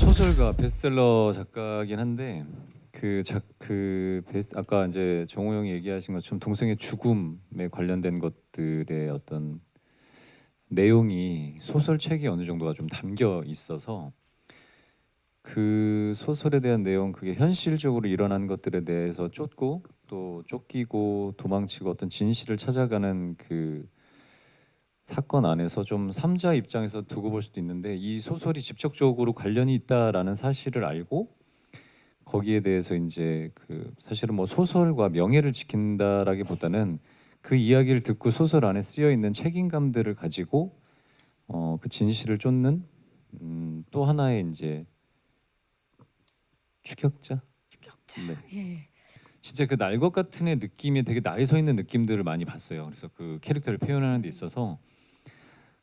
소설가 베스트셀러 작가긴 한데 아까 이제 정호 형이 얘기하신 것처럼 동생의 죽음에 관련된 것들의 어떤 내용이 소설책에 어느 정도가 좀 담겨 있어서 그 소설에 대한 내용, 그게 현실적으로 일어난 것들에 대해서 쫓고 또 쫓기고 도망치고 어떤 진실을 찾아가는 그 사건 안에서 좀 삼자 입장에서 두고 볼 수도 있는데, 이 소설이 직접적으로 관련이 있다라는 사실을 알고 거기에 대해서 이제 그 사실은 뭐 소설과 명예를 지킨다라기보다는 그 이야기를 듣고 소설 안에 쓰여 있는 책임감들을 가지고 그 진실을 쫓는 또 하나의 이제 추격자. 추격자. 네. 예. 진짜 그 날 것 같은 애 느낌이 되게 날이 서 있는 느낌들을 많이 봤어요. 그래서 그 캐릭터를 표현하는 데 있어서,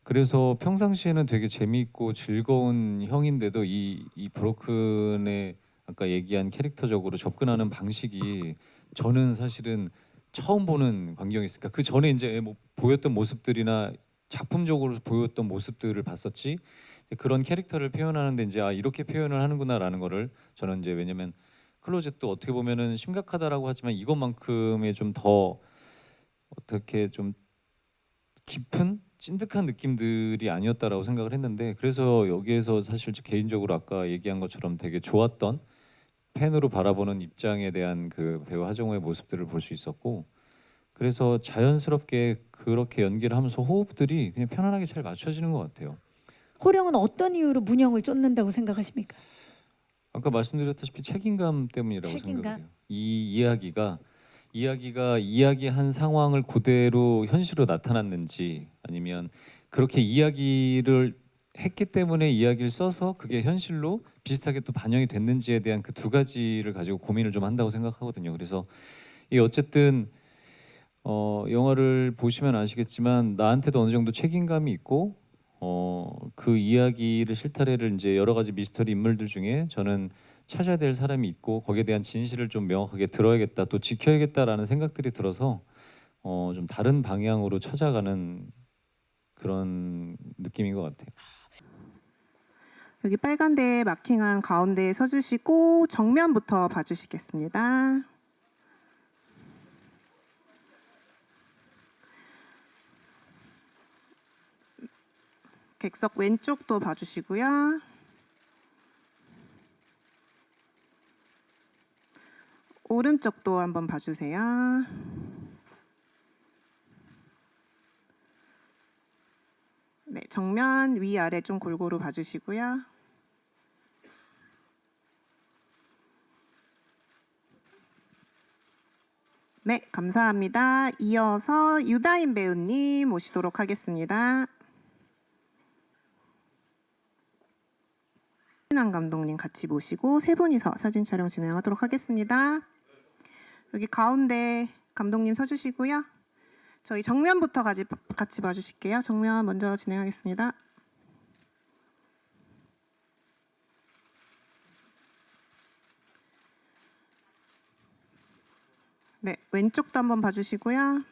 그래서 평상시에는 되게 재미있고 즐거운 형인데도 이 브로큰의 아까 얘기한 캐릭터적으로 접근하는 방식이 저는 사실은 처음 보는 광경이었으니까 그 전에 이제 뭐 보였던 모습들이나 작품적으로 보였던 모습들을 봤었지, 그런 캐릭터를 표현하는데 이제 아 이렇게 표현을 하는구나라는 거를 저는 이제, 왜냐면 클로젯도 어떻게 보면은 심각하다라고 하지만 이것만큼의 좀 더 어떻게 좀 깊은 찐득한 느낌들이 아니었다라고 생각을 했는데, 그래서 여기에서 사실 개인적으로 아까 얘기한 것처럼 되게 좋았던, 팬으로 바라보는 입장에 대한 그 배우 하정우의 모습들을 볼 수 있었고, 그래서 자연스럽게 그렇게 연기를 하면서 호흡들이 그냥 편안하게 잘 맞춰지는 것 같아요. 호령은 어떤 이유로 문영을 쫓는다고 생각하십니까? 아까 말씀드렸다시피 책임감 때문이라고 생각을 책임감? 해요. 이 이야기가 이야기한 상황을 그대로 현실로 나타났는지, 아니면 그렇게 이야기를 했기 때문에 이야기를 써서 그게 현실로 비슷하게 또 반영이 됐는지에 대한 그 두 가지를 가지고 고민을 좀 한다고 생각하거든요. 그래서 이 어쨌든 영화를 보시면 아시겠지만 나한테도 어느 정도 책임감이 있고, 그 이야기를 실타래를 이제 여러 가지 미스터리 인물들 중에 저는 찾아야 될 사람이 있고 거기에 대한 진실을 좀 명확하게 들어야겠다, 또 지켜야겠다라는 생각들이 들어서 좀 다른 방향으로 찾아가는 그런 느낌인 것 같아요. 여기 빨간 데 마킹한 가운데에 서주시고 정면부터 봐주시겠습니다. 객석 왼쪽도 봐주시고요. 오른쪽도 한번 봐주세요. 네, 정면 위아래 좀 골고루 봐주시고요. 네, 감사합니다. 이어서 유다인 배우님 모시도록 하겠습니다. 신한 감독님 같이 모시고 세 분이서 사진 촬영 진행하도록 하겠습니다. 여기 가운데 감독님 서주시고요. 저희 정면부터 같이 봐주실게요. 정면 먼저 진행하겠습니다. 네, 왼쪽도 한번 봐주시고요.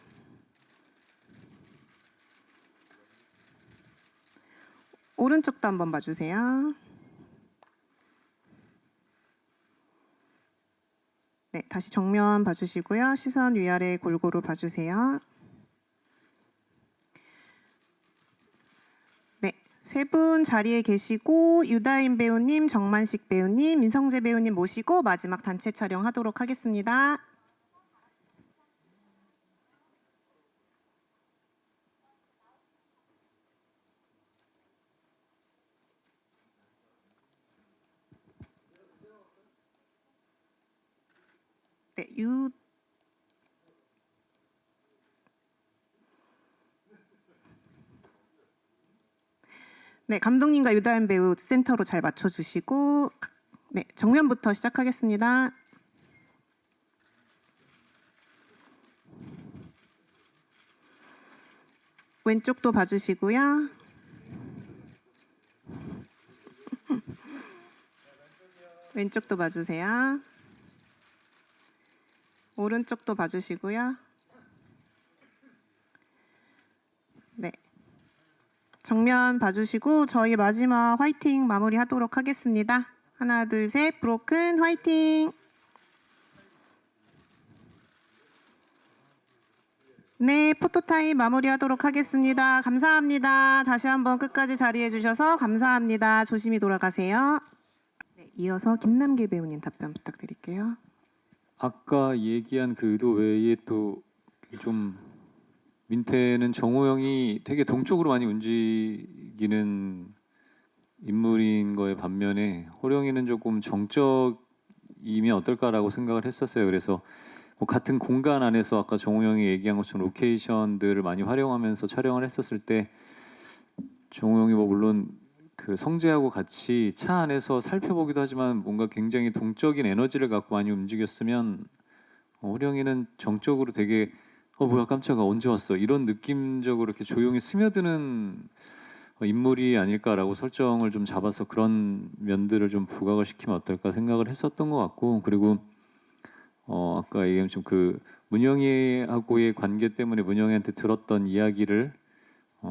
오른쪽도 한번 봐주세요. 네, 다시 정면 봐주시고요. 시선 위아래 골고루 봐주세요. 네, 세 분 자리에 계시고 유다인 배우님, 정만식 배우님, 민성재 배우님 모시고 마지막 단체 촬영하도록 하겠습니다. 네, 네, 감독님과 유다인 배우 센터로 잘 맞춰주시고 네, 정면부터 시작하겠습니다. 왼쪽도 봐주시고요. 왼쪽도 봐주세요. 오른쪽도 봐주시고요. 네. 정면 봐주시고 저희 마지막 화이팅 마무리하도록 하겠습니다. 하나, 둘, 셋, 브로큰 화이팅! 네, 포토타임 마무리하도록 하겠습니다. 감사합니다. 다시 한번 끝까지 자리해 주셔서 감사합니다. 조심히 돌아가세요. 네, 이어서 김남길 배우님 답변 부탁드릴게요. 아까 얘기한 그 의도 외에 또 좀 민태는 정호영이 되게 동적으로 많이 움직이는 인물인 거에 반면에 호령이는 조금 정적이면 어떨까라고 생각을 했었어요. 그래서 뭐 같은 공간 안에서 아까 정호영이 얘기한 것처럼 로케이션들을 많이 활용하면서 촬영을 했었을 때 정호영이 뭐 물론 그 성재하고 같이 차 안에서 살펴보기도 하지만 뭔가 굉장히 동적인 에너지를 갖고 많이 움직였으면 호령이는 정적으로 되게 뭐야 깜짝아 언제 왔어 이런 느낌적으로 이렇게 조용히 스며드는 인물이 아닐까라고 설정을 좀 잡아서 그런 면들을 좀 부각을 시키면 어떨까 생각을 했었던 것 같고 그리고 아까 얘기한 좀 그 문영이하고의 관계 때문에 문영이한테 들었던 이야기를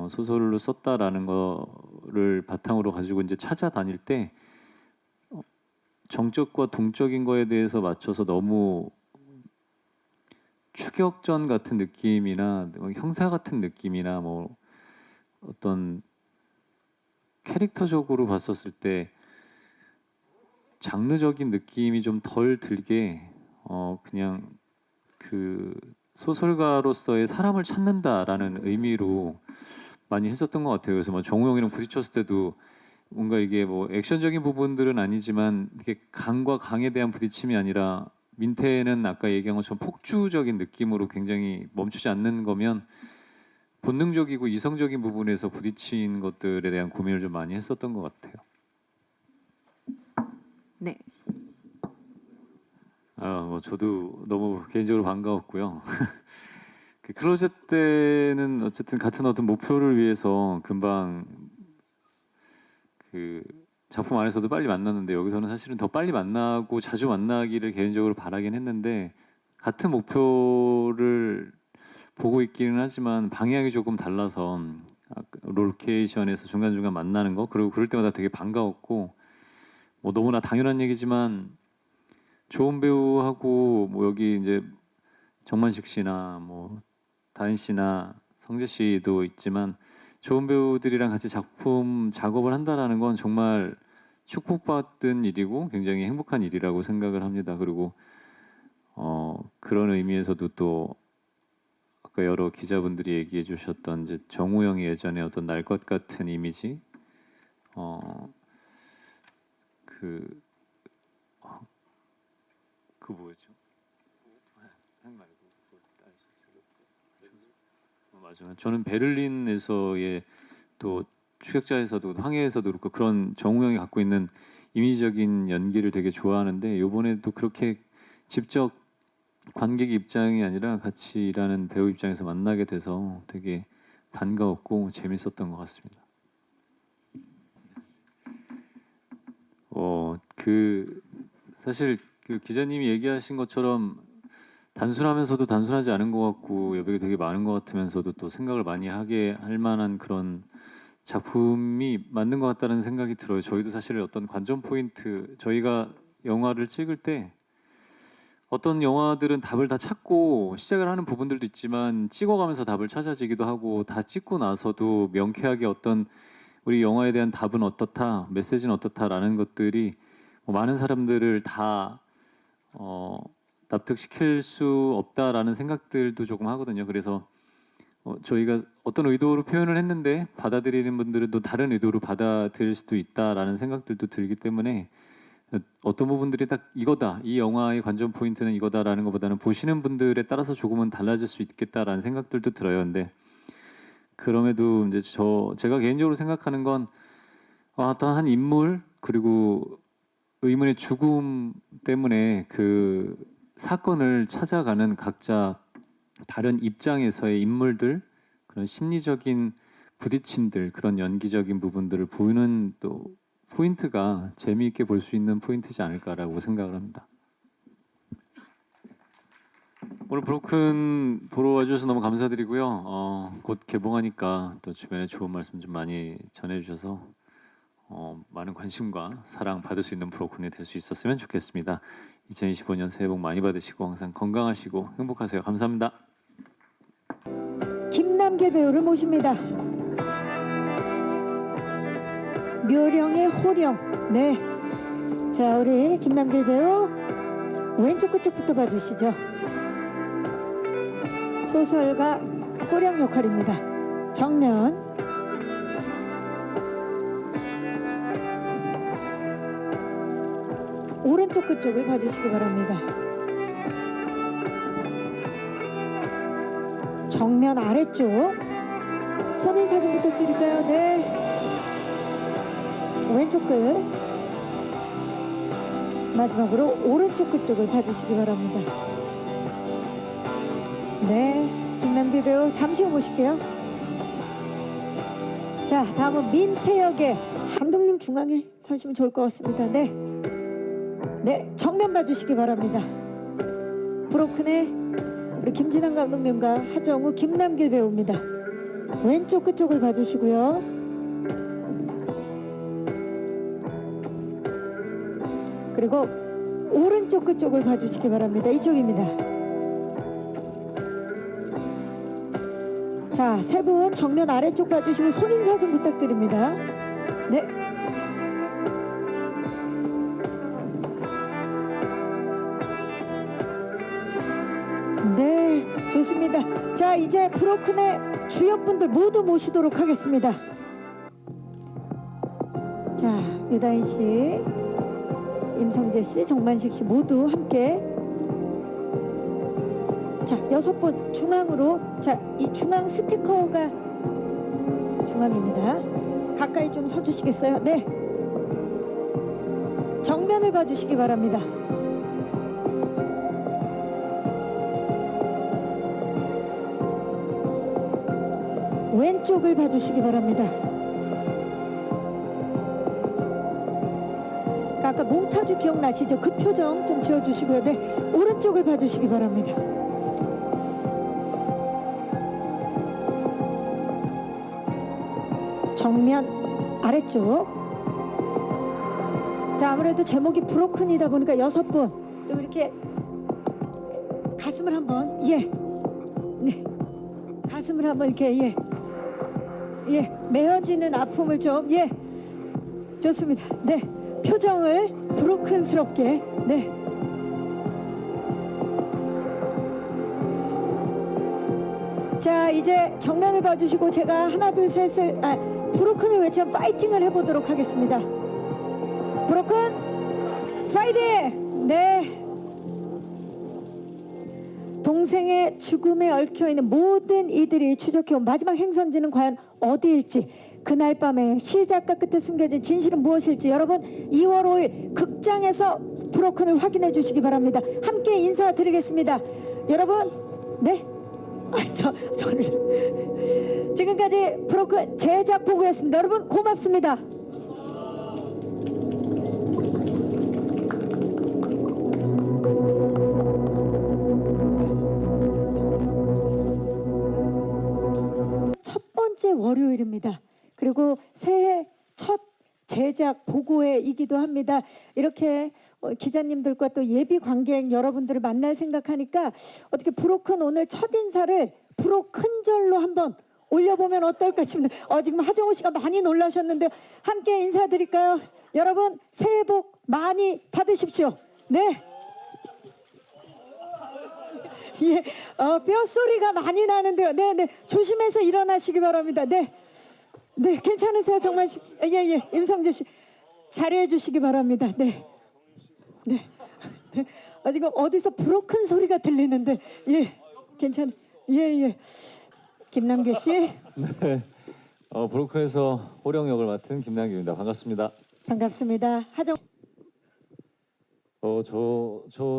소설로 썼다라는 거를 바탕으로 가지고 이제 찾아다닐 때 정적과 동적인 거에 대해서 맞춰서 너무 추격전 같은 느낌이나 형사 같은 느낌이나 뭐 어떤 캐릭터적으로 봤었을 때 장르적인 느낌이 좀 덜 들게 그냥 그 소설가로서의 사람을 찾는다라는 의미로 많이 했었던 것 같아요. 그래서 뭐 정우영이랑 부딪혔을 때도 뭔가 이게 뭐 액션적인 부분들은 아니지만 이게 강과 강에 대한 부딪힘이 아니라 민태는 아까 얘기한 것처럼 폭주적인 느낌으로 굉장히 멈추지 않는 거면 본능적이고 이성적인 부분에서 부딪힌 것들에 대한 고민을 좀 많이 했었던 것 같아요. 네, 뭐 저도 너무 개인적으로 반가웠고요. 그 클로젯 때는 어쨌든 같은 어떤 목표를 위해서 금방 그 작품 안에서도 빨리 만났는데 여기서는 사실은 더 빨리 만나고 자주 만나기를 개인적으로 바라긴 했는데 같은 목표를 보고 있기는 하지만 방향이 조금 달라서 로케이션에서 중간중간 만나는 거 그리고 그럴 때마다 되게 반가웠고 뭐 너무나 당연한 얘기지만 좋은 배우하고 뭐 여기 이제 정만식 씨나 뭐 다인 씨나 성재 씨도 있지만 좋은 배우들이랑 같이 작품 작업을 한다라는 건 정말 축복받은 일이고 굉장히 행복한 일이라고 생각을 합니다. 그리고 그런 의미에서도 또 아까 여러 기자분들이 얘기해 주셨던 이제 정우영이 예전에 어떤 날 것 같은 이미지 그 뭐였죠? 맞아요. 저는 베를린에서의 또 추격자에서도 황해에서도 그렇고 그런 정우영이 갖고 있는 이미지적인 연기를 되게 좋아하는데 이번에도 그렇게 직접 관객 입장이 아니라 같이 일하는 배우 입장에서 만나게 돼서 되게 반가웠고 재밌었던 것 같습니다. 그 사실 그 기자님이 얘기하신 것처럼 단순하면서도 단순하지 않은 것 같고 여백이 되게 많은 것 같으면서도 또 생각을 많이 하게 할 만한 그런 작품이 맞는 것 같다는 생각이 들어요. 저희도 사실 어떤 관전 포인트 저희가 영화를 찍을 때 어떤 영화들은 답을 다 찾고 시작을 하는 부분들도 있지만 찍어가면서 답을 찾아지기도 하고 다 찍고 나서도 명쾌하게 어떤 우리 영화에 대한 답은 어떻다, 메시지는 어떻다라는 것들이 많은 사람들을 다 납득시킬 수 없다라는 생각들도 조금 하거든요. 그래서 저희가 어떤 의도로 표현을 했는데 받아들이는 분들은 또 다른 의도로 받아들일 수도 있다라는 생각들도 들기 때문에 어떤 부분들이 딱 이거다, 이 영화의 관전 포인트는 이거다라는 것보다는 보시는 분들에 따라서 조금은 달라질 수 있겠다라는 생각들도 들어요. 근데 그럼에도 이제 제가 개인적으로 생각하는 건 어떤 한 인물 그리고 의문의 죽음 때문에 그 사건을 찾아가는 각자 다른 입장에서의 인물들 그런 심리적인 부딪힘들 그런 연기적인 부분들을 보이는 또 포인트가 재미있게 볼 수 있는 포인트지 않을까라고 생각을 합니다. 오늘 브로큰 보러 와주셔서 너무 감사드리고요. 곧 개봉하니까 또 주변에 좋은 말씀 좀 많이 전해주셔서 많은 관심과 사랑 받을 수 있는 브로큰이 될 수 있었으면 좋겠습니다. 2025년 새해 복 많이 받으시고 항상 건강하시고 행복하세요. 감사합니다. 김남길 배우를 모십니다. 묘령의 호령. 네. 자, 우리 김남길 배우 왼쪽 끝쪽부터 봐주시죠. 소설가 호령 역할입니다. 정면. 오른쪽 끝쪽을 봐주시기 바랍니다. 정면 아래쪽. 손인사 좀 부탁드릴까요? 네. 왼쪽 끝. 마지막으로 오른쪽 끝쪽을 봐주시기 바랍니다. 네, 김남길 배우 잠시 후 모실게요. 자, 다음은 민태역의 감독님 중앙에 서시면 좋을 것 같습니다. 네, 네, 정면 봐주시기 바랍니다. 브로큰의 우리 김진환 감독님과 하정우, 김남길 배우입니다. 왼쪽 끝쪽을 봐주시고요. 그리고 오른쪽 끝쪽을 봐주시기 바랍니다. 이쪽입니다. 자, 세 분 정면 아래쪽 봐주시고 손인사 좀 부탁드립니다. 네. 네, 좋습니다. 자, 이제 브로큰의 주역분들 모두 모시도록 하겠습니다. 자, 유다인 씨, 임성재 씨, 정만식 씨 모두 함께. 자, 6분 중앙으로. 자, 이 중앙 스티커가 중앙입니다. 가까이 좀 서주시겠어요? 네. 정면을 봐주시기 바랍니다. 왼쪽을 봐주시기 바랍니다. 아까 몽타주 기억나시죠? 그 표정 좀 지어주시고요. 네, 오른쪽을 봐주시기 바랍니다. 정면 아래쪽. 자, 아무래도 제목이 브로큰이다 보니까 6분 좀 이렇게 가슴을 한번, 예, 네, 가슴을 한번 이렇게, 예, 예, 메어지는 아픔을 좀, 예, 좋습니다. 네, 표정을 브로큰스럽게. 네. 자, 이제 정면을 봐주시고 제가 하나 둘 셋을 브로큰을 외치면 파이팅을 해보도록 하겠습니다. 브로큰 파이팅! 네. 동생의 죽음에 얽혀있는 모든 이들이 추적해온 마지막 행선지는 과연 어디일지, 그날 밤에 시작과 끝에 숨겨진 진실은 무엇일지 여러분 2월 5일 극장에서 브로큰을 확인해 주시기 바랍니다. 함께 인사드리겠습니다. 여러분, 네? 저는 지금까지 브로큰 제작 보고였습니다. 여러분 고맙습니다. 첫 번째 월요일입니다. 그리고 새해 첫 제작 보고회이기도 합니다. 이렇게 기자님들과 또 예비 관객 여러분들을 만날 생각하니까 어떻게 브로큰 오늘 첫 인사를 브로큰절로 한번 올려보면 어떨까 싶습니다. 지금 하정우 씨가 많이 놀라셨는데 함께 인사드릴까요? 여러분 새해 복 많이 받으십시오. 네. 예, 뼈소리가 많이 나는데요. 네, 조심해서 일어나시기 바랍니다. 네. 네, 괜찮으세요? 정말 예, 임성재 씨 잘해 주시기 바랍니다. 네. 지금 어디서 브로큰 소리가 들리는데 예, 괜찮. 예. 김남길 씨. 네. 브로큰에서 호령 역을 맡은 김남길입니다. 반갑습니다. 반갑습니다. 하정.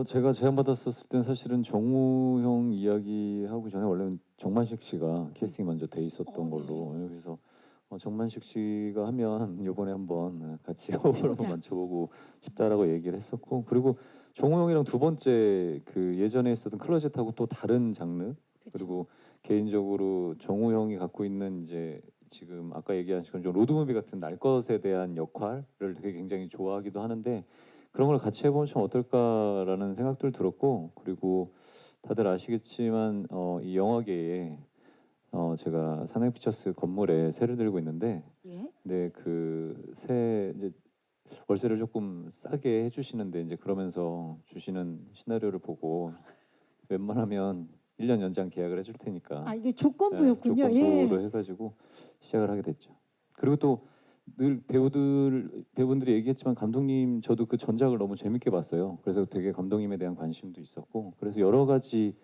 제가 제안받았었을 땐 사실은 정우 형 이야기 하기 전에 원래는 정만식 씨가 캐스팅이 먼저 돼 있었던 걸로. 그래서 정만식 씨가 하면 이번에 한번 같이 호흡을 해보자. 한번 맞춰보고 싶다라고 얘기를 했었고, 그리고 정우 형이랑 두 번째 그 예전에 있었던 클로젯하고 또 다른 장르, 그리고 개인적으로 정우 형이 갖고 있는 이제 지금 아까 얘기한 것처럼 좀 로드무비 같은 날 것에 대한 역할을 되게 굉장히 좋아하기도 하는데, 그런 걸 같이 해보면 참 어떨까라는 생각들 들었고, 그리고 다들 아시겠지만 이 영화계에 제가 산업피처스 건물에 세를 들고 있는데, 예. 네, 그 세 이제 월세를 조금 싸게 해주시는데, 이제 그러면서 주시는 시나리오를 보고 웬만하면 1년 연장 계약을 해줄 테니까 아 이게 조건부였군요. 조건부로 예. 해가지고 시작을 하게 됐죠. 그리고 또 늘 배우분들이 얘기했지만 감독님 저도 그 전작을 너무 재밌게 봤어요. 그래서 되게 감독님에 대한 관심도 있었고, 그래서 여러 가지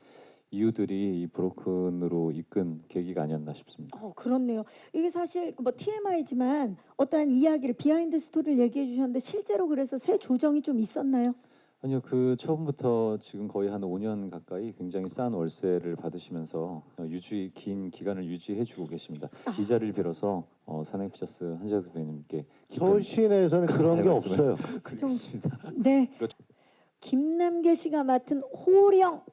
이유들이 이 브로큰으로 이끈 계기가 아니었나 싶습니다. 그렇네요. 이게 사실 뭐 TMI지만 어떠한 이야기를 비하인드 스토리를 얘기해 주셨는데 실제로 그래서 새 조정이 좀 있었나요? 아니요, 그 처음부터 지금 거의 한 5년 가까이 굉장히 싼 월세를 받으시면서 긴 기간을 유지해주고 계십니다. 이 자리를 빌어서 산업피처스 한재석 대표님께 서울 시내에서는 그런 게 없어요. 그 정도. 드리겠습니다. 네. 김남길 씨가 맡은 호령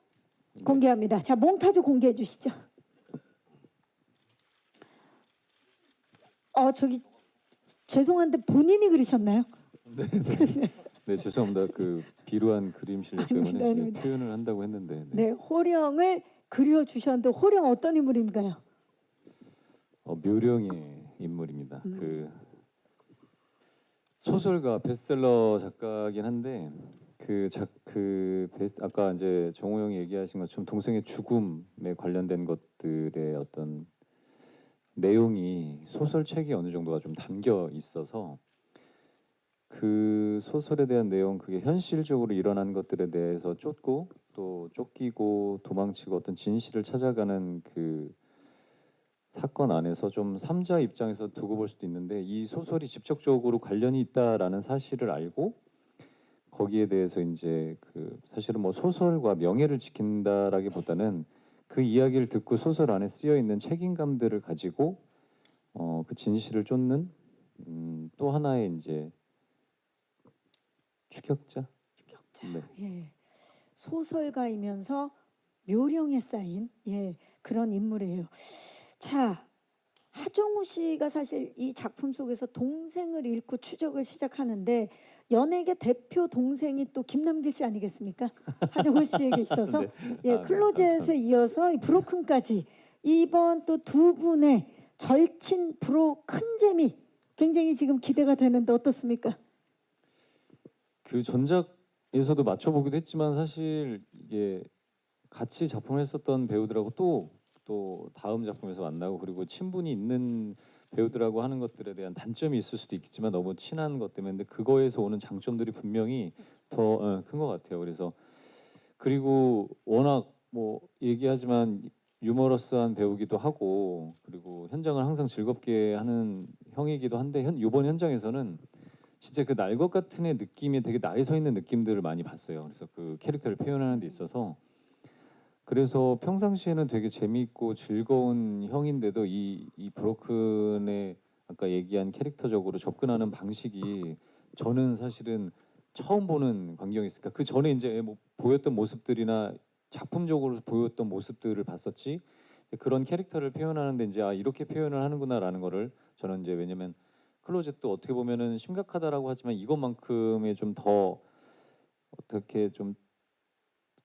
공개합니다. 자, 몽타주 공개해 주시죠. 저기 죄송한데 본인이 그리셨나요? 네, 죄송합니다. 그 비루한 그림 실력 때문에 아닙니다, 아닙니다. 표현을 한다고 했는데. 네, 호령을 그려 주셨는데 호령 어떤 인물인가요? 묘령의 인물입니다. 그 소설가 베스트셀러 작가긴 한데 아까 이제 정우 형이 얘기하신 것처럼 동생의 죽음에 관련된 것들의 어떤 내용이 소설책에 어느 정도가 좀 담겨 있어서, 그 소설에 대한 내용, 그게 현실적으로 일어난 것들에 대해서 쫓고 또 쫓기고 도망치고 어떤 진실을 찾아가는 그 사건 안에서 좀 삼자 입장에서 두고 볼 수도 있는데, 이 소설이 직접적으로 관련이 있다라는 사실을 알고 거기에 대해서 이제 그 사실은 뭐 소설과 명예를 지킨다라기보다는 그 이야기를 듣고 소설 안에 쓰여 있는 책임감들을 가지고 그 진실을 쫓는 또 하나의 이제 추격자. 네. 예. 소설가이면서 묘령에 쌓인 그런 인물이에요. 자, 하정우 씨가 사실 이 작품 속에서 동생을 잃고 추적을 시작하는데 연예계 대표 동생이 또 김남길 씨 아니겠습니까? 하정우 씨에게 있어서 네. 클로젯에 감사합니다. 이어서 이 브로큰까지 이번 또 두 분의 절친 브로 큰 재미 굉장히 지금 기대가 되는데 어떻습니까? 그 전작에서도 맞춰보기도 했지만 사실 이게 같이 작품을 했었던 배우들하고 또 다음 작품에서 만나고, 그리고 친분이 있는 배우들하고 하는 것들에 대한 단점이 있을 수도 있겠지만 너무 친한 것 때문에, 근데 그거에서 오는 장점들이 분명히 더 큰 것 같아요. 그래서 그리고 워낙 뭐 얘기하지만 유머러스한 배우기도 하고, 그리고 현장을 항상 즐겁게 하는 형이기도 한데, 이번 현장에서는 진짜 그 날 것 같은 애 느낌이 되게 날이 서 있는 느낌들을 많이 봤어요. 그래서 그 캐릭터를 표현하는 데 있어서, 그래서 평상시에는 되게 재미있고 즐거운 형인데도 이 브로큰의 아까 얘기한 캐릭터적으로 접근하는 방식이 저는 사실은 처음 보는 광경이었으니까, 그 전에 이제 뭐 보였던 모습들이나 작품적으로 보였던 모습들을 봤었지, 그런 캐릭터를 표현하는데 이제 이렇게 표현을 하는구나라는 거를 저는 이제, 왜냐면 클로젯도 어떻게 보면은 심각하다라고 하지만 이것만큼의 좀 더 어떻게 좀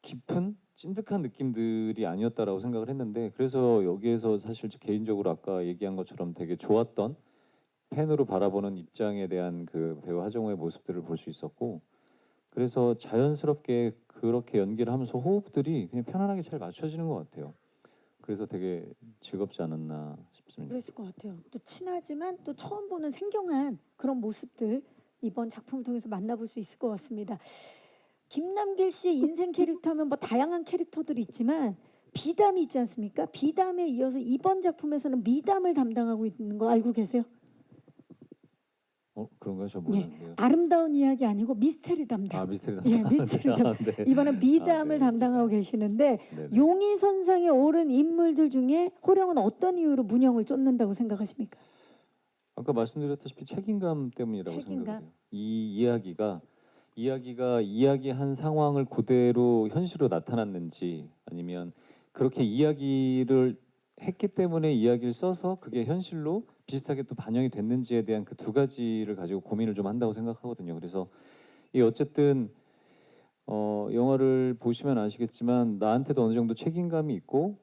깊은 찐득한 느낌들이 아니었다라고 생각을 했는데, 그래서 여기에서 사실 개인적으로 아까 얘기한 것처럼 되게 좋았던, 팬으로 바라보는 입장에 대한 그 배우 하정우의 모습들을 볼 수 있었고, 그래서 자연스럽게 그렇게 연기를 하면서 호흡들이 그냥 편안하게 잘 맞춰지는 것 같아요. 그래서 되게 즐겁지 않았나 싶습니다. 그랬을 것 같아요. 또 친하지만 또 처음 보는 생경한 그런 모습들 이번 작품을 통해서 만나볼 수 있을 것 같습니다. 김남길 씨의 인생 캐릭터는 뭐 다양한 캐릭터들이 있지만 비담이 있지 않습니까? 비담에 이어서 이번 작품에서는 미담을 담당하고 있는 거 알고 계세요? 그런가요? 저 예, 몰랐는데요. 아름다운 이야기 아니고 미스테리 담당. 미스터리 예, 미스테리 담당. 네. 이번엔 미담을 네. 담당하고 계시는데 네네. 용의 선상에 오른 인물들 중에 호령은 어떤 이유로 문형을 쫓는다고 생각하십니까? 아까 말씀드렸다시피 책임감 때문이라고 책임감. 생각해요. 이 이야기가 이야기한 상황을 그대로 현실로 나타났는지 아니면 그렇게 이야기를 했기 때문에 이야기를 써서 그게 현실로 비슷하게 또 반영이 됐는지에 대한 그 두 가지를 가지고 고민을 좀 한다고 생각하거든요. 그래서 이 어쨌든 영화를 보시면 아시겠지만 나한테도 어느 정도 책임감이 있고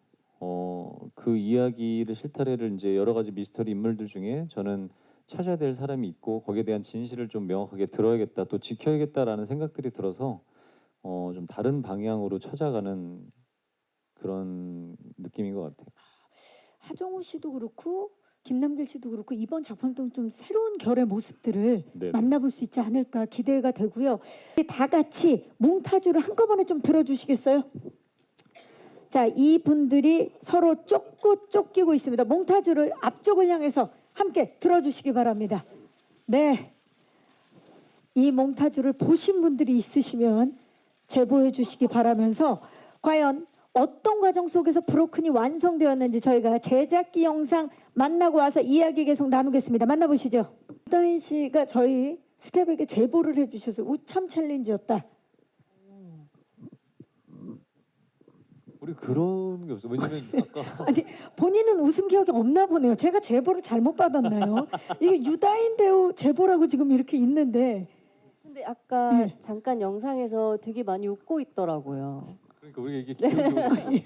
그 이야기를 실타래를 이제 여러 가지 미스터리 인물들 중에 저는 찾아야 될 사람이 있고 거기에 대한 진실을 좀 명확하게 들어야겠다 또 지켜야겠다라는 생각들이 들어서 좀 다른 방향으로 찾아가는 그런 느낌인 것 같아요. 하정우 씨도 그렇고 김남길 씨도 그렇고 이번 작품도 좀 새로운 결의 모습들을 네. 만나볼 수 있지 않을까 기대가 되고요. 다 같이 몽타주를 한꺼번에 좀 들어주시겠어요? 자, 이분들이 서로 쫓기고 있습니다. 몽타주를 앞쪽을 향해서 함께 들어주시기 바랍니다. 네, 이 몽타주를 보신 분들이 있으시면 제보해 주시기 바라면서 과연 어떤 과정 속에서 브로큰이 완성되었는지 저희가 제작기 영상 만나고 와서 이야기 계속 나누겠습니다. 만나보시죠. 유다인 씨가 저희 스텝에게 제보를 해주셔서 우참 챌린지였다. 우리 그런 게 없어. 왜냐면 아까 아니 본인은 웃음 기억이 없나 보네요. 제가 제보를 잘못 받았나요? 이게 유다인 배우 제보라고 지금 이렇게 있는데 근데 아까 네. 잠깐 영상에서 되게 많이 웃고 있더라고요. 그러니까 우리가 이게 기억이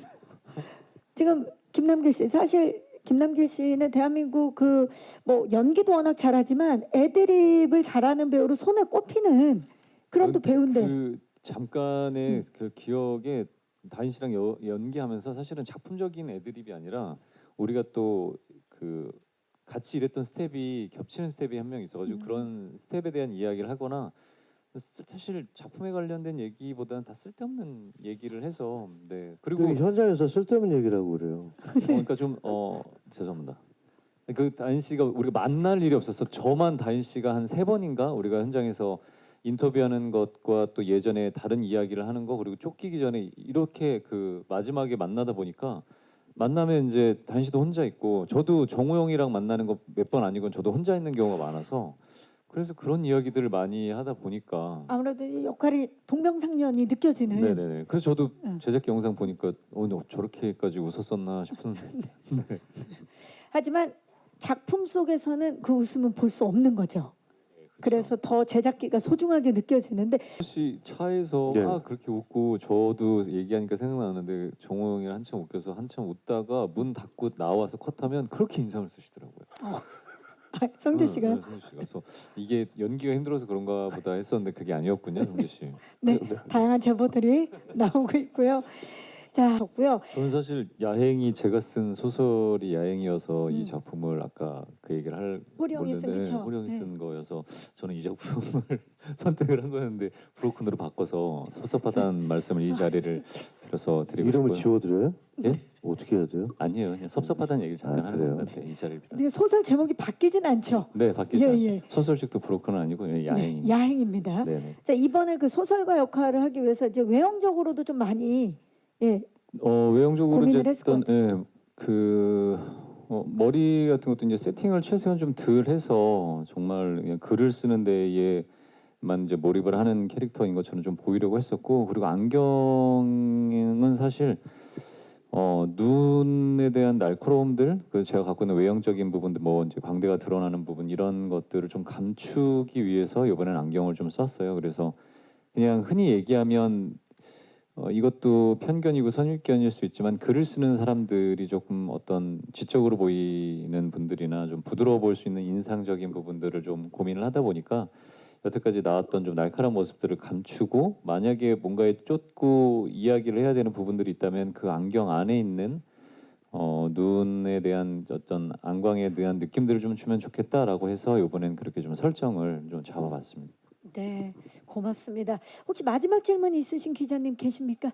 지금 김남길 씨 사실 김남길 씨는 대한민국 그 뭐 연기도 워낙 잘하지만 애드립을 잘하는 배우로 손에 꼽히는 그런 또 배우인데 그 잠깐의 그 기억에 다인 씨랑 연기하면서 사실은 작품적인 애드립이 아니라 우리가 또 그 같이 일했던 스텝이 겹치는 스텝이 한 명 있어가지고 그런 스텝에 대한 이야기를 하거나 사실 작품에 관련된 얘기보다는 다 쓸데없는 얘기를 해서 네 그리고 그 현장에서 쓸데없는 얘기라고 그래요. 그러니까 좀 죄송합니다. 그 다인 씨가 우리가 만날 일이 없었어. 저만 다인 씨가 한 3번인가 우리가 현장에서 인터뷰하는 것과 또 예전에 다른 이야기를 하는 거 그리고 쫓기기 전에 이렇게 그 마지막에 만나다 보니까 만나면 이제 다인 씨도 혼자 있고 저도 정우 형이랑 만나는 거 몇 번 아니건 저도 혼자 있는 경우가 많아서 그래서 그런 이야기들을 많이 하다 보니까 아무래도 이 역할이 동병상련이 느껴지는 네네네. 그래서 저도 응. 제작기 영상 보니까 저렇게까지 웃었었나 싶은. 네. 하지만 작품 속에서는 그 웃음은 볼 수 없는 거죠. 그래서 더 제작기가 소중하게 느껴지는데 혹시 차에서 네. 그렇게 웃고 저도 얘기하니까 생각나는데 정호 형이랑 한참 웃겨서 한참 웃다가 문 닫고 나와서 컷하면 그렇게 인상을 쓰시더라고요. 성재 씨가 네, 성재 씨가. 그래서 이게 연기가 힘들어서 그런가 보다 했었는데 그게 아니었군요, 성재 씨. 네 다양한 제보들이 나오고 있고요. 자, 좋고요. 저는 사실 야행이 제가 쓴 소설이 야행이어서 이 작품을 아까 그 얘기를 할 호리 형이 쓴 그쵸? 호리 형이 네. 쓴 거여서 저는 이 작품을 선택을 한 거였는데 브로큰으로 바꿔서 섭섭하다는 말씀을 이 자리를 빌어서 드리고 이름을 싶고요. 지워드려요? 예? 어떻게 해야 돼요? 아니에요. 그냥 섭섭하다는 얘기를 잠깐 아, 하는 그래요? 건데 이 자리를 빌어. 근데 소설 제목이 바뀌진 않죠. 네, 바뀌지 예, 않죠. 예. 소설책도 브로큰은 아니고 야행입니다. 네, 야행입니다. 네네. 자, 이번에 그 소설가 역할을 하기 위해서 이제 외형적으로도 좀 많이 외형적으로 고민을 이제 했을 것 어떤 머리 같은 것도 이제 세팅을 최소한 좀 덜 해서 정말 그냥 글을 쓰는 데에만 이제 몰입을 하는 캐릭터인 것처럼 좀 보이려고 했었고 그리고 안경은 사실 눈에 대한 날카로움들 그 제가 갖고 있는 외형적인 부분들 뭐 이제 광대가 드러나는 부분 이런 것들을 좀 감추기 위해서 이번에는 안경을 좀 썼어요. 그래서 그냥 흔히 얘기하면 이것도 편견이고 선입견일 수 있지만 글을 쓰는 사람들이 조금 어떤 지적으로 보이는 분들이나 좀 부드러워 보일 수 있는 인상적인 부분들을 좀 고민을 하다 보니까 여태까지 나왔던 좀 날카로운 모습들을 감추고 만약에 뭔가에 쫓고 이야기를 해야 되는 부분들이 있다면 그 안경 안에 있는 눈에 대한 어떤 안광에 대한 느낌들을 좀 주면 좋겠다라고 해서 이번엔 그렇게 좀 설정을 좀 잡아봤습니다. 네, 고맙습니다. 혹시 마지막 질문 있으신 기자님 계십니까?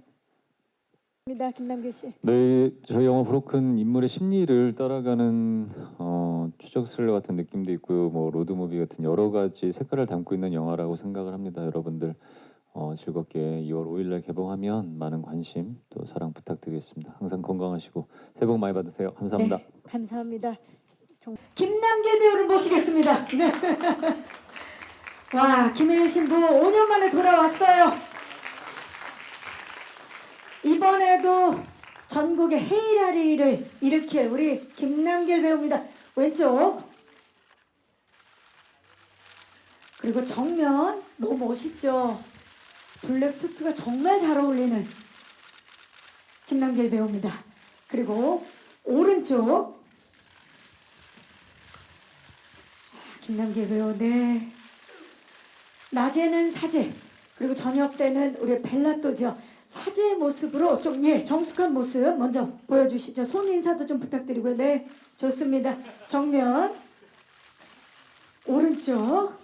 입니다, 김남길 씨. 네, 저희 영화 브로큰 인물의 심리를 따라가는 추적 스릴러 같은 느낌도 있고요. 뭐 로드무비 같은 여러 가지 색깔을 담고 있는 영화라고 생각을 합니다. 여러분들 즐겁게 2월 5일날 개봉하면 많은 관심 또 사랑 부탁드리겠습니다. 항상 건강하시고 새해 복 많이 받으세요. 감사합니다. 네, 감사합니다. 김남길 배우를 모시겠습니다. 네. 와, 김혜인 신부 5년 만에 돌아왔어요. 이번에도 전국의 헤이라리를 일으킬 우리 김남길 배우입니다. 왼쪽. 그리고 정면 너무 멋있죠. 블랙 수트가 정말 잘 어울리는 김남길 배우입니다. 그리고 오른쪽. 김남길 배우, 네. 낮에는 사제, 그리고 저녁 때는 우리 벨라또죠. 사제의 모습으로 좀 정숙한 모습 먼저 보여주시죠. 손 인사도 좀 부탁드리고요. 네, 좋습니다. 정면, 오른쪽.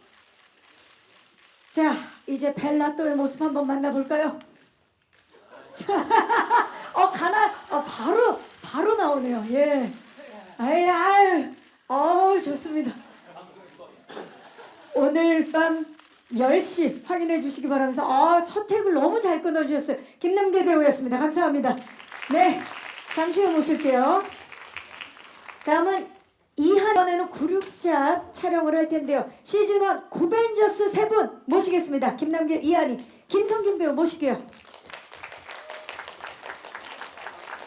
자, 이제 벨라또의 모습 한번 만나볼까요? 바로 나오네요. 예. 아유, 좋습니다. 오늘 밤 10시 확인해 주시기 바라면서 첫 탭을 너무 잘 끊어주셨어요. 김남길 배우였습니다. 감사합니다. 네, 잠시 후 모실게요. 다음은 이번에는 그룹샷 촬영을 할 텐데요. 시즌1 구벤져스 3분 모시겠습니다. 김남길, 이한이, 김성균 배우 모실게요.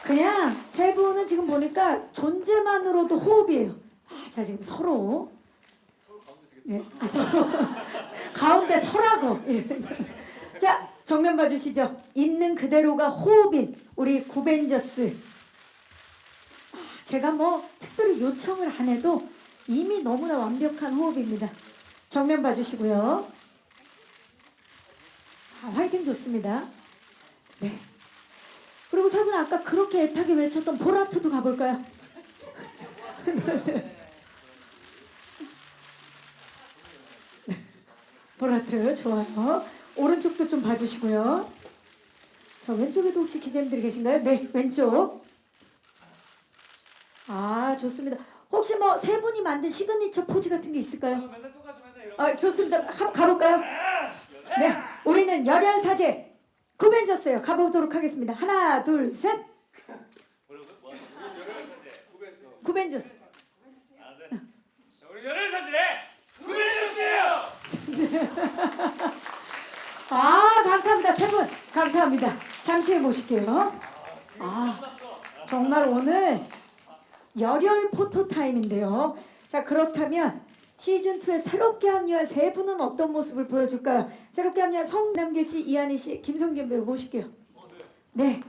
그냥 세 분은 지금 보니까 존재만으로도 호흡이에요. 자, 지금 서로. 네, 서로. 가운데 서라고. 예. 자, 정면 봐주시죠. 있는 그대로가 호흡인 우리 구벤져스. 제가 뭐 특별히 요청을 안 해도 이미 너무나 완벽한 호흡입니다. 정면 봐주시고요. 화이팅 좋습니다. 네. 그리고 세 분 아까 그렇게 애타게 외쳤던 보라트도 가볼까요? 보라트 좋아요. 오른쪽도 좀 봐주시고요. 자, 왼쪽에도 혹시 기자님들이 계신가요? 네, 왼쪽. 좋습니다. 혹시 뭐 세 분이 만든 시그니처 포즈 같은 게 있을까요? 좋습니다. 한번 가볼까요? 네, 우리는 열혈사제 구벤져스예요. 가보도록 하겠습니다. 하나, 둘, 셋. 구벤져스. 우리 열혈사제 구벤져스예요. 감사합니다. 세 분 감사합니다. 잠시 후에 모실게요. 정말 오늘 열혈 포토 타임인데요. 자, 그렇다면 시즌2에 새롭게 합류한 세 분은 어떤 모습을 보여줄까요? 새롭게 합류한 성남길 씨, 이한희 씨, 김성균 배우 모실게요. 네.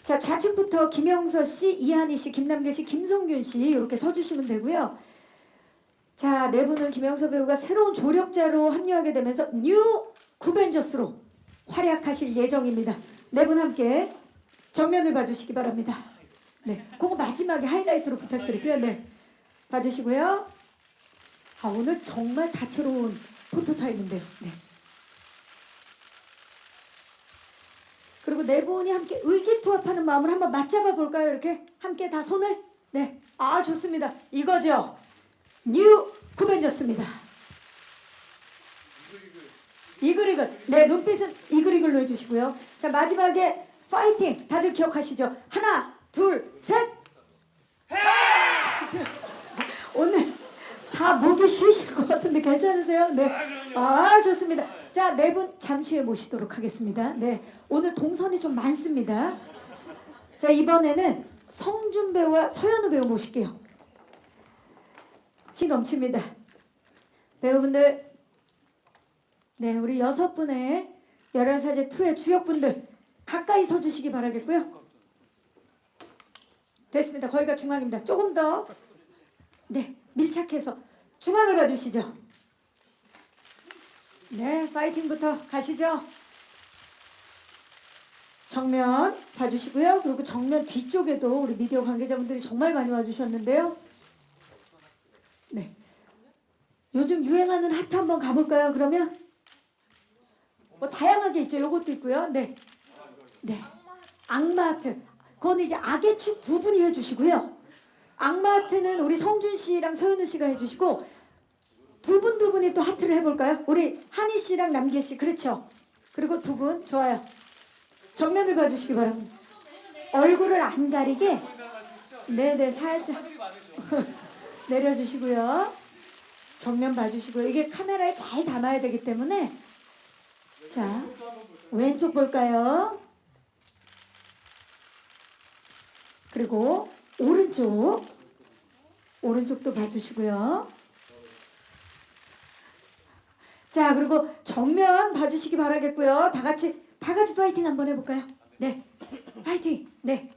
자, 좌측부터 김영서 씨, 이한희 씨, 김남길 씨, 김성균 씨 이렇게 서주시면 되고요. 자, 네 분은 김영서 배우가 새로운 조력자로 합류하게 되면서 뉴 구벤져스로 활약하실 예정입니다. 네 분 함께 정면을 봐주시기 바랍니다. 네, 그거 마지막에 하이라이트로 부탁드릴게요. 네, 봐주시고요. 오늘 정말 다채로운 포토타임인데요. 네. 그리고 네 분이 함께 의기투합하는 마음을 한번 맞잡아 볼까요? 이렇게 함께 다 손을. 네, 좋습니다. 이거죠. 뉴 구벤져스입니다. 이글이글. 네, 눈빛은 이글이글로 해주시고요. 자, 마지막에 파이팅 다들 기억하시죠? 하나, 둘, 셋. 오늘 다 목이 쉬실 것 같은데 괜찮으세요? 네. 좋습니다. 자, 네 분 잠시 후에 모시도록 하겠습니다. 네, 오늘 동선이 좀 많습니다. 자, 이번에는 성준 배우와 서현우 배우 모실게요. 시 넘칩니다. 배우분들, 네, 우리 6분의 열혈사제2의 주역분들 가까이 서주시기 바라겠고요. 됐습니다. 거기가 중앙입니다. 조금 더, 네, 밀착해서 중앙을 봐주시죠. 네, 파이팅부터 가시죠. 정면 봐주시고요. 그리고 정면 뒤쪽에도 우리 미디어 관계자분들이 정말 많이 와주셨는데요. 네, 요즘 유행하는 하트 한번 가볼까요? 그러면 뭐 다양하게 있죠. 요것도 있고요. 네, 네, 악마 하트. 그건 이제 악의 축 두 분이 해주시고요. 악마 하트는 우리 성준 씨랑 서현우 씨가 해주시고 두 분이 또 하트를 해볼까요? 우리 한희 씨랑 남길 씨. 그렇죠. 그리고 두 분 좋아요. 정면을 봐주시기 바랍니다. 얼굴을 안 가리게. 네네, 살짝. 내려주시고요. 정면 봐주시고요. 이게 카메라에 잘 담아야 되기 때문에 자 왼쪽 볼까요? 그리고 오른쪽도 봐주시고요. 자 그리고 정면 봐주시기 바라겠고요. 다 같이 파이팅 한번 해볼까요? 네, 파이팅. 네.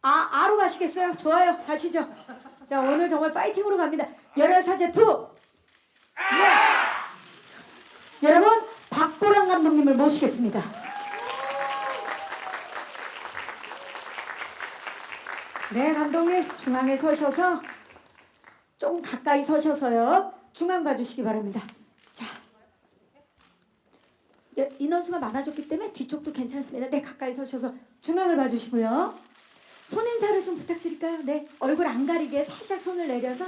아로 가시겠어요? 좋아요. 가시죠. 자 오늘 정말 파이팅으로 갑니다. 열혈사제 2. 네. 여러분 박보람 감독님을 모시겠습니다. 네 감독님 중앙에 서셔서 좀 가까이 서셔서요. 중앙 봐주시기 바랍니다. 자 인원수가 많아졌기 때문에 뒤쪽도 괜찮습니다. 네 가까이 서셔서 중앙을 봐주시고요. 손 인사를 좀 부탁드릴까요? 네 얼굴 안 가리게 살짝 손을 내려서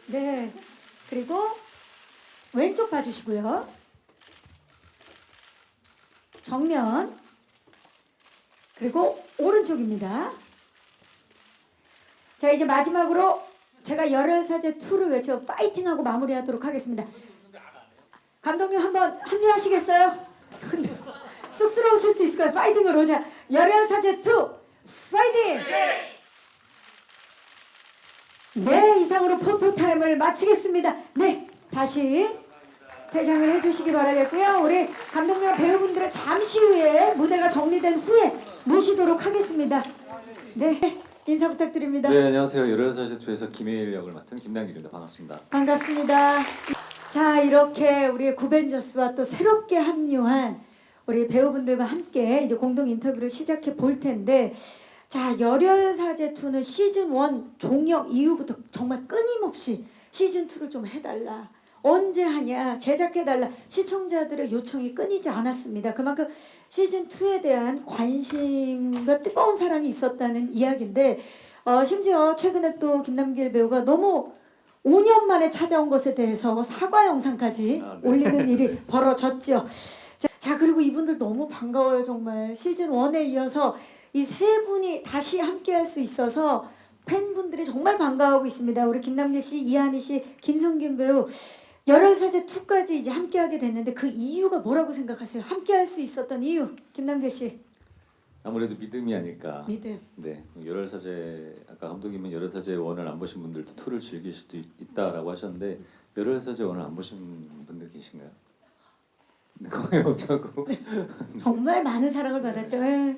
네 그리고 왼쪽 봐주시고요. 정면 그리고 오른쪽입니다. 자 이제 마지막으로 제가 열혈사제 2를 외쳐 파이팅하고 마무리하도록 하겠습니다. 감독님 한번 합류하시겠어요? 쑥스러우실 수 있을까요? 파이팅으로 자 열혈사제 2 파이팅! 네 이상으로 포토타임을 마치겠습니다. 네 다시 퇴장을 해주시기 바라겠고요. 우리 감독님과 배우분들은 잠시 후에 무대가 정리된 후에 모시도록 하겠습니다. 네 인사 부탁드립니다. 네, 안녕하세요. 열혈사제 2에서 김혜일 역을 맡은 김남길입니다. 반갑습니다. 반갑습니다. 자 이렇게 우리 구벤져스와 또 새롭게 합류한 우리 배우분들과 함께 이제 공동 인터뷰를 시작해 볼 텐데 자 열혈사제 2는 시즌 1 종영 이후부터 정말 끊임없이 시즌 2를 좀 해달라. 언제 하냐 제작해달라 시청자들의 요청이 끊이지 않았습니다. 그만큼 시즌 2에 대한 관심과 뜨거운 사랑이 있었다는 이야기인데 심지어 최근에 또 김남길 배우가 너무 5년 만에 찾아온 것에 대해서 사과 영상까지 네. 올리는 일이 벌어졌죠. 자 그리고 이분들 너무 반가워요. 정말 시즌 1에 이어서 이 세 분이 다시 함께할 수 있어서 팬분들이 정말 반가워하고 있습니다. 우리 김남길 씨, 이한희 씨, 김성균 배우 열혈사제 2까지 이제 함께하게 됐는데 그 이유가 뭐라고 생각하세요? 함께할 수 있었던 이유 김남길 씨. 아무래도 믿음이 아닐까. 믿음. 네, 열혈사제 아까 감독님은 열혈사제 1을 안 보신 분들도 2를 즐길 수도 있다라고 하셨는데 열혈사제 1을 안 보신 분들 계신가요? 거의 없다고. 정말 많은 사랑을 받았죠. 예.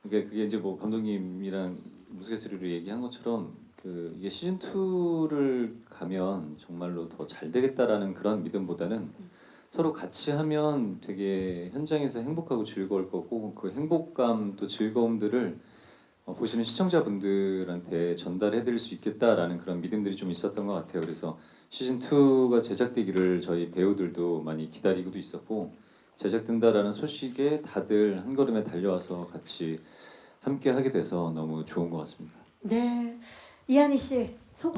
그게 이제 뭐 감독님이랑 무스갯소리로 얘기한 것처럼 이게 시즌 2를 가면 정말로 더 잘 되겠다라는 그런 믿음보다는 서로 같이 하면 되게 현장에서 행복하고 즐거울 거고 그 행복감 또 즐거움들을 보시는 시청자분들한테 전달해드릴 수 있겠다라는 그런 믿음들이 좀 있었던 것 같아요. 그래서 시즌 2가 제작되기를 저희 배우들도 많이 기다리고도 있었고 제작된다라는 소식에 다들 한 걸음에 달려와서 같이 함께 하게 돼서 너무 좋은 것 같습니다. 네. 이한희 씨.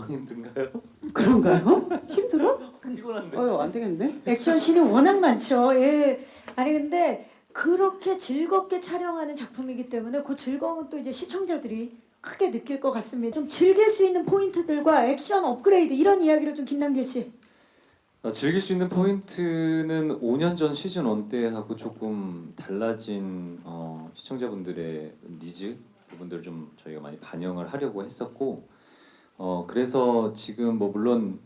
힘든가요? 그런가요? 힘들어? 피곤한데. 안 되겠는데? 액션씬이 워낙 많죠. 예. 아니 근데 그렇게 즐겁게 촬영하는 작품이기 때문에 그 즐거움은 또 이제 시청자들이 크게 느낄 것 같습니다. 좀 즐길 수 있는 포인트들과 액션 업그레이드 이런 이야기를 좀 김남길 씨. 즐길 수 있는 포인트는 5년 전 시즌 1 때하고 조금 달라진 시청자분들의 니즈 부분들을 좀 저희가 많이 반영을 하려고 했었고 그래서 지금 뭐 물론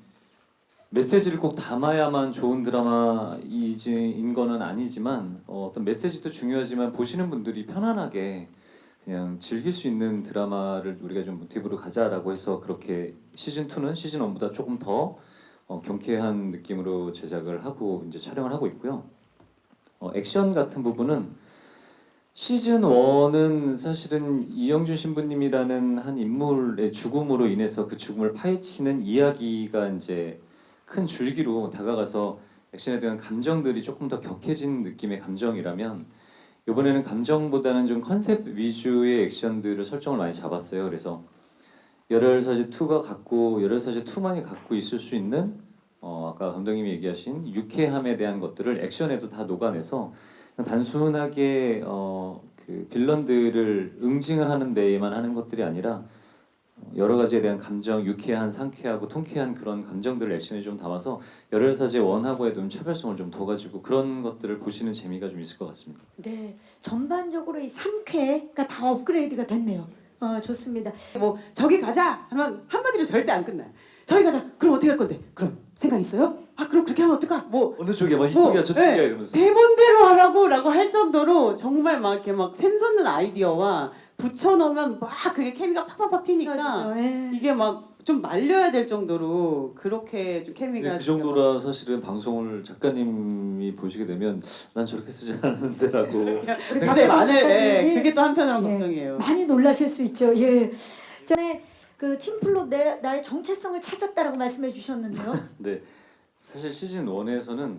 메시지를 꼭 담아야만 좋은 드라마인 거는 아니지만 어떤 메시지도 중요하지만 보시는 분들이 편안하게 그냥 즐길 수 있는 드라마를 우리가 좀 모티브로 가자라고 해서 그렇게 시즌 2는 시즌 1보다 조금 더 경쾌한 느낌으로 제작을 하고 이제 촬영을 하고 있고요. 액션 같은 부분은 시즌 1은 사실은 이영준 신부님이라는 한 인물의 죽음으로 인해서 그 죽음을 파헤치는 이야기가 이제 큰 줄기로 다가가서 액션에 대한 감정들이 조금 더 격해진 느낌의 감정이라면 이번에는 감정보다는 좀 컨셉 위주의 액션들을 설정을 많이 잡았어요. 그래서 열혈사제 2가 갖고 열혈사제 2만이 갖고 있을 수 있는 아까 감독님이 얘기하신 유쾌함에 대한 것들을 액션에도 다 녹아내서 단순하게 그 빌런들을 응징을 하는 데에만 하는 것들이 아니라 여러 가지에 대한 감정, 유쾌한, 상쾌하고 통쾌한 그런 감정들을 액션에 좀 담아서 열혈사제 원하고의 좀 차별성을 좀 둬가지고 그런 것들을 보시는 재미가 좀 있을 것 같습니다. 네, 전반적으로 이 3K가 다 업그레이드가 됐네요. 좋습니다. 뭐 저기 가자 하면 한마디로 절대 안 끝나요. 저기 가자. 그럼 어떻게 할 건데? 그럼 생각 있어요? 아 그럼 그렇게 하면 어떡하? 뭐 어느 쪽이야, 뭐 뭐, 이쪽이야, 저쪽이야 네, 이러면서. 대본대로 하라고라고 할 정도로 정말 막 이렇게 막 샘솟는 아이디어와 붙여넣으면 막 그게 케미가 팍팍팍 튀니까 네. 이게 막 좀 말려야 될 정도로 그렇게 좀 케미가 네, 그 정도라 사실은 방송을 작가님이 보시게 되면 난 저렇게 쓰지 않았는데라고 굉장히 많을 작가님이 그게 또 한편으로는 예, 걱정이에요. 많이 놀라실 수 있죠. 예. 전에 그 팀플로 나의 정체성을 찾았다라고 말씀해 주셨는데요. 네, 사실 시즌 1에서는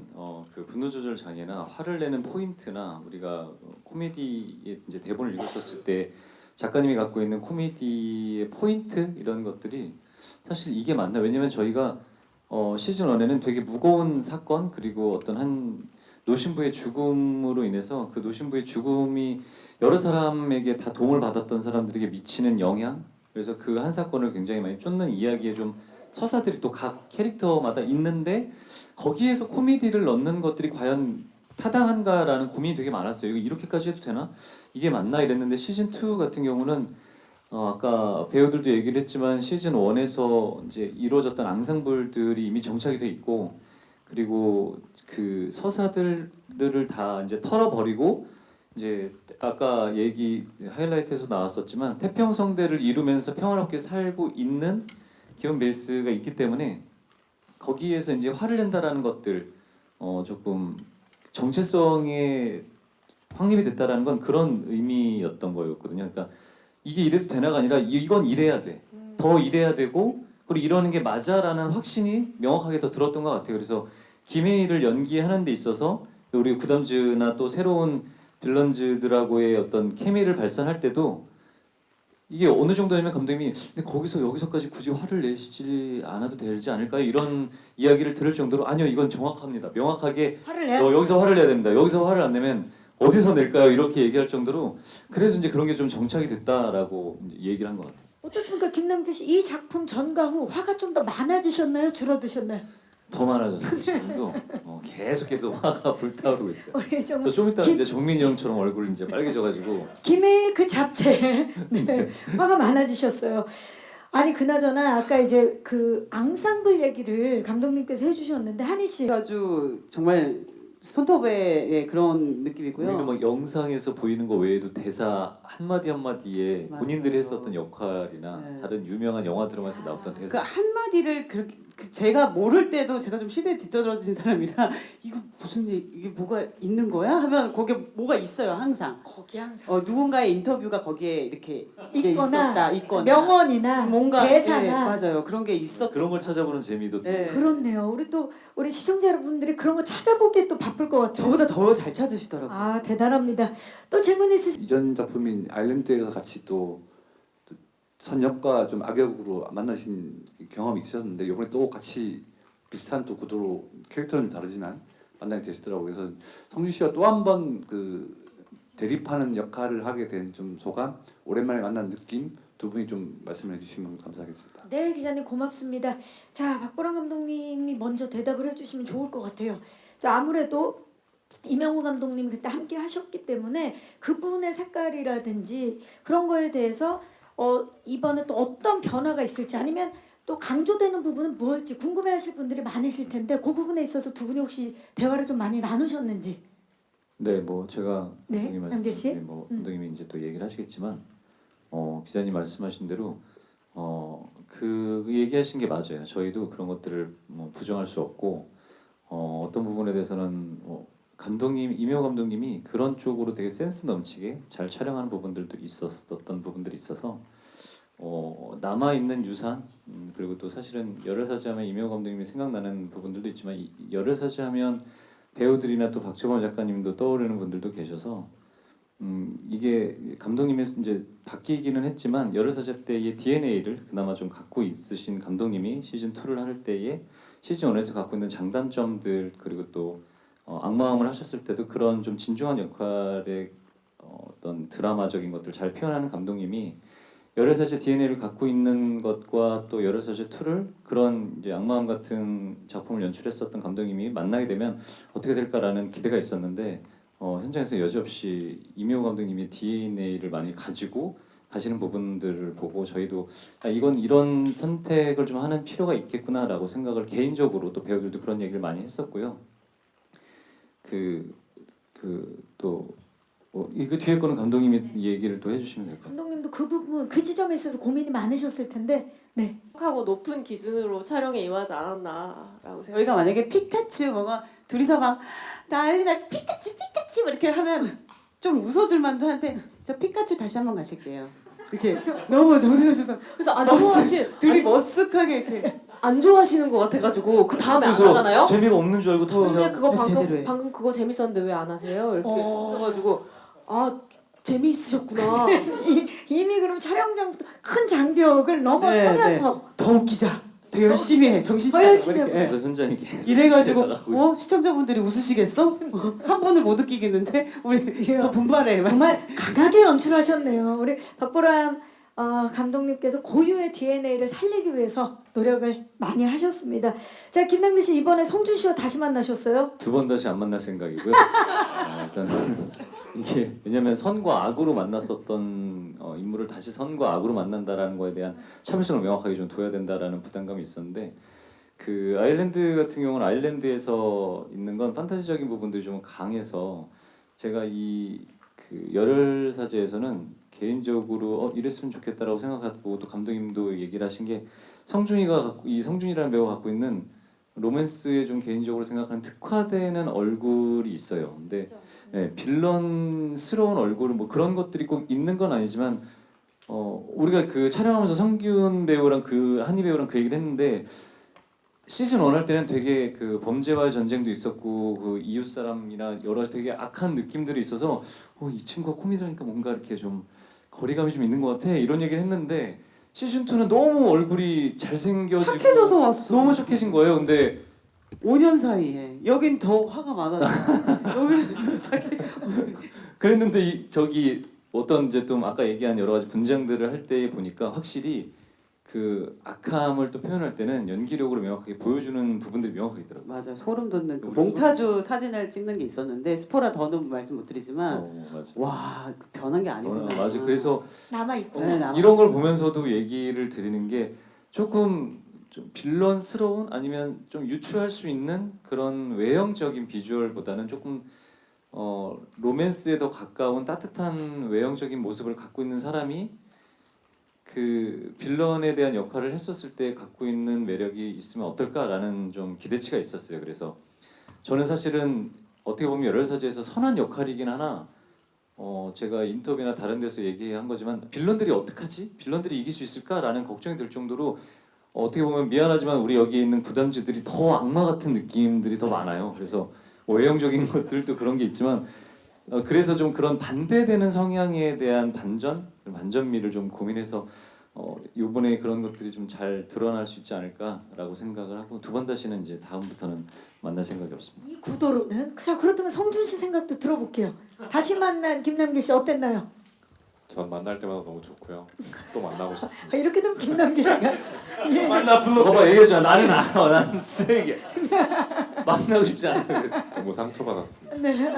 그 분노 조절 장애나 화를 내는 포인트나 우리가 코미디의 이제 대본을 읽었었을 때 작가님이 갖고 있는 코미디의 포인트 이런 것들이 사실 이게 맞나? 왜냐면 저희가 시즌 1에는 되게 무거운 사건 그리고 어떤 한 노신부의 죽음으로 인해서 그 노신부의 죽음이 여러 사람에게 다 도움을 받았던 사람들에게 미치는 영향, 그래서 그 한 사건을 굉장히 많이 쫓는 이야기에 좀 서사들이 또 각 캐릭터마다 있는데 거기에서 코미디를 넣는 것들이 과연 타당한가라는 고민이 되게 많았어요. 이거 이렇게까지 해도 되나? 이게 맞나? 이랬는데 시즌 2 같은 경우는 아까 배우들도 얘기를 했지만 시즌 1에서 이제 이루어졌던 앙상블들이 이미 정착이 돼 있고 그리고 그 서사들을 다 이제 털어버리고 이제 아까 얘기 하이라이트에서 나왔었지만 태평성대를 이루면서 평화롭게 살고 있는 기본 베이스가 있기 때문에 거기에서 이제 화를 낸다라는 것들 조금 정체성에 확립이 됐다라는 건 그런 의미였던 거였거든요. 그러니까 이게 이래도 되나가 아니라 이건 이래야 돼. 더 이래야 되고 그리고 이러는 게 맞아라는 확신이 명확하게 더 들었던 것 같아요. 그래서 김혜희를 연기하는 데 있어서 우리 구담즈나 또 새로운 빌런즈들하고의 어떤 케미를 발산할 때도 이게 어느 정도냐면 감독님이 근데 여기서까지 굳이 화를 내시지 않아도 되지 않을까요? 이런 이야기를 들을 정도로 아니요, 이건 정확합니다. 명확하게 화를 내. 여기서 화를 내야 됩니다. 여기서 화를 안 내면 어디서 낼까요? 이렇게 얘기할 정도로 그래서 이제 그런 게 좀 정착이 됐다라고 이제 얘기를 한 것 같아요. 어떻습니까, 김남길 씨? 이 작품 전과 후 화가 좀 더 많아지셨나요? 줄어드셨나요? 더 많아졌어요. 지금도 계속해서 화가 불타오르고 있어요. 우리 정말 좀 이따 이제 정민이 형처럼 얼굴이 이제 빨개져가지고 김혜일 그 잡채 네, 화가 많아지셨어요. 아니 그나저나 아까 이제 그 앙상블 얘기를 감독님께서 해주셨는데 한희 씨 아주 정말 손톱의 그런 느낌이고요. 우리는 막 영상에서 보이는 거 외에도 대사 한마디 한마디에 맞아요. 본인들이 했었던 역할이나 네. 다른 유명한 영화 드라마에서 나왔던 그 대사 한마디를 그렇게 제가 모를 때도 제가 좀 시대에 뒤떨어진 사람이라 이거 무슨 이게 뭐가 있는 거야? 하면 거기에 뭐가 있어요 항상. 거기 항상 누군가의 인터뷰가 거기에 이렇게 있거나 있거나 명언이나 뭔가 대사나 예, 맞아요 그런 게 있었. 그런 걸 찾아보는 재미도 또 네. 그렇네요. 우리 시청자 여러분들이 그런 거 찾아보기에 또 바쁠 것 같아요. 저보다 더 잘 찾으시더라고요. 아 대단합니다. 또 질문 있으시? 이전 작품인 아일랜드에서 같이 또 선역과 좀 악역으로 만나신 경험이 있으셨는데 이번에 또 같이 비슷한 또 구도로 캐릭터는 다르지만 만나게 되시더라고요. 그래서 성준 씨와 또 한 번 그 대립하는 역할을 하게 된 좀 소감, 오랜만에 만난 느낌 두 분이 좀 말씀해 주시면 감사하겠습니다. 네 기자님 고맙습니다. 자 박보람 감독님이 먼저 대답을 해주시면 좋을 것 같아요. 자 아무래도 이명호 감독님이 그때 함께 하셨기 때문에 그분의 색깔이라든지 그런 거에 대해서 이번에 또 어떤 변화가 있을지 아니면 또 강조되는 부분은 무엇일지 궁금해하실 분들이 많으실 텐데 그 부분에 있어서 두 분이 혹시 대화를 좀 많이 나누셨는지. 네, 뭐 제가 네, 감독님 남길 씨? 뭐 감독님이 이제 또 얘기를 하시겠지만 기자님 말씀하신 대로 그 얘기하신 게 맞아요. 저희도 그런 것들을 뭐 부정할 수 없고 어떤 부분에 대해서는 감독님 이명호 감독님이 그런 쪽으로 되게 센스 넘치게 잘 촬영하는 부분들도 있었던 부분들이 있어서 남아 있는 유산 그리고 또 사실은 열혈사지하면 이명호 감독님이 생각나는 부분들도 있지만 열혈사지하면 배우들이나 또 박재범 작가님도 떠오르는 분들도 계셔서 이게 감독님이 이제 바뀌기는 했지만 열혈사지 때의 DNA를 그나마 좀 갖고 있으신 감독님이 시즌 2를 할 때에 시즌 1에서 갖고 있는 장단점들 그리고 또 악마음을 하셨을 때도 그런 좀 진중한 역할의 어떤 드라마적인 것들 잘 표현하는 감독님이 열혈사제 DNA를 갖고 있는 것과 또 열혈사제 2를 그런 이제 악마음 같은 작품을 연출했었던 감독님이 만나게 되면 어떻게 될까라는 기대가 있었는데 현장에서 여지없이 이명호 감독님이 DNA를 많이 가지고 가시는 부분들을 보고 저희도 이건 이런 선택을 좀 하는 필요가 있겠구나라고 생각을 개인적으로 또 배우들도 그런 얘기를 많이 했었고요. 또 이거 뒤에 거는 감독님이 얘기를 또 해주시면 될 것 같아요. 감독님도 그 부분 그 지점에 있어서 고민이 많으셨을 텐데 네. 하고 높은 기준으로 촬영에 임하지 않았나라고 생각. 저희가 만약에 피카츄 뭔가 둘이서 막 난리나 피카츄 뭐 이렇게 하면 좀 웃어줄 만도 한데 저 피카츄 다시 한번 가실게요. 이렇게 너무 정색하시던 그래서 안 좋아하시 둘이 머쓱하게 이렇게 안 좋아하시는 것 같아가지고 그 다음에 안 하잖아요. 재미가 없는 줄 알고 근데 그거 제대로 해. 방금 그거 재밌었는데 왜 안 하세요? 이렇게 써가지고 아 재미있으셨구나. 이미 그럼 촬영장부터 큰 장벽을 넘어서면서 더 웃기자. 더 열심히 해. 정신 더 차려. 열심히 이렇게. 그래서 현장에 계속 이래가지고 시청자분들이 웃으시겠어? 한 분을 못 웃기겠는데 우리 더 분발해. 정말 강하게 연출하셨네요. 우리 박보람 감독님께서 고유의 DNA를 살리기 위해서 노력을 많이 하셨습니다. 자, 김남길 씨 이번에 성준 씨와 다시 만나셨어요? 2번 다시 안 만날 생각이고요. 일단 이게 왜냐면 선과 악으로 만났었던 인물을 다시 선과 악으로 만난다라는 거에 대한 차별성을 명확하게 좀 둬야 된다라는 부담감이 있었는데 그 아일랜드 같은 경우는 아일랜드에서 있는 건 판타지적인 부분들이 좀 강해서 제가 그 열혈사제에서는 개인적으로 이랬으면 좋겠다라고 생각하고 또 감독님도 얘기를 하신 게 성준이라는 배우가 갖고 있는 로맨스에 좀 개인적으로 생각하는 특화되는 얼굴이 있어요. 근데 네, 빌런스러운 얼굴 뭐 그런 것들이 꼭 있는 건 아니지만 우리가 그 촬영하면서 성균 배우랑 그 한희 배우랑 그 얘기를 했는데 시즌 1 할 때는 되게 그 범죄와의 전쟁도 있었고 그 이웃 사람이나 여러 되게 악한 느낌들이 있어서 이 친구가 코미디라니까 뭔가 이렇게 좀 거리감이 좀 있는 것 같아 이런 얘기를 했는데 시즌 2는 너무 얼굴이 잘생겨지고 착해져서 왔어. 너무 착해진 거예요. 근데 5년 사이에 여긴 더 화가 많아져. 여기는 좀 착해. 그랬는데 저기 어떤 이제 좀 아까 얘기한 여러 가지 분장들을 할 때 보니까 확실히 그 악함을 또 표현할 때는 연기력으로 명확하게 보여주는 부분들이 명확하게 있더라고요. 맞아, 소름 돋는 그 몽타주 사진을 찍는 게 있었는데 스포라 더는 말씀 못 드리지만 맞아. 와, 그 변한 게 아니구나. 맞아. 그래서 남아있구나. 네, 남아. 이런 걸 보면서도 얘기를 드리는 게 조금 좀 빌런스러운 아니면 좀 유추할 수 있는 그런 외형적인 비주얼보다는 조금 로맨스에 더 가까운 따뜻한 외형적인 모습을 갖고 있는 사람이 그 빌런에 대한 역할을 했었을 때 갖고 있는 매력이 있으면 어떨까라는 좀 기대치가 있었어요. 그래서 저는 사실은 어떻게 보면 열혈사제에서 선한 역할이긴 하나 제가 인터뷰나 다른 데서 얘기한 거지만 빌런들이 어떡하지? 빌런들이 이길 수 있을까라는 걱정이 들 정도로 어떻게 보면 미안하지만 우리 여기에 있는 구담지들이 더 악마 같은 느낌들이 더 많아요. 그래서 외형적인 것들도 그런 게 있지만 그래서 좀 그런 반대되는 성향에 대한 반전미를 좀 고민해서 이번에 그런 것들이 좀 잘 드러날 수 있지 않을까라고 생각을 하고 2번 다시는 이제 다음부터는 만날 생각이 없습니다. 이 구도로는 자 그렇다면 성준 씨 생각도 들어볼게요. 다시 만난 김남길 씨 어땠나요? 전 만날 때마다 너무 좋고요. 또 만나고 싶습니다. 이렇게 되면 김남길 씨가 예. 만나 봐봐 얘기했잖아. 나는 알아. 나는 쓰레기야. 만나고 싶지 않아. 너무 상처받았습니다. 네,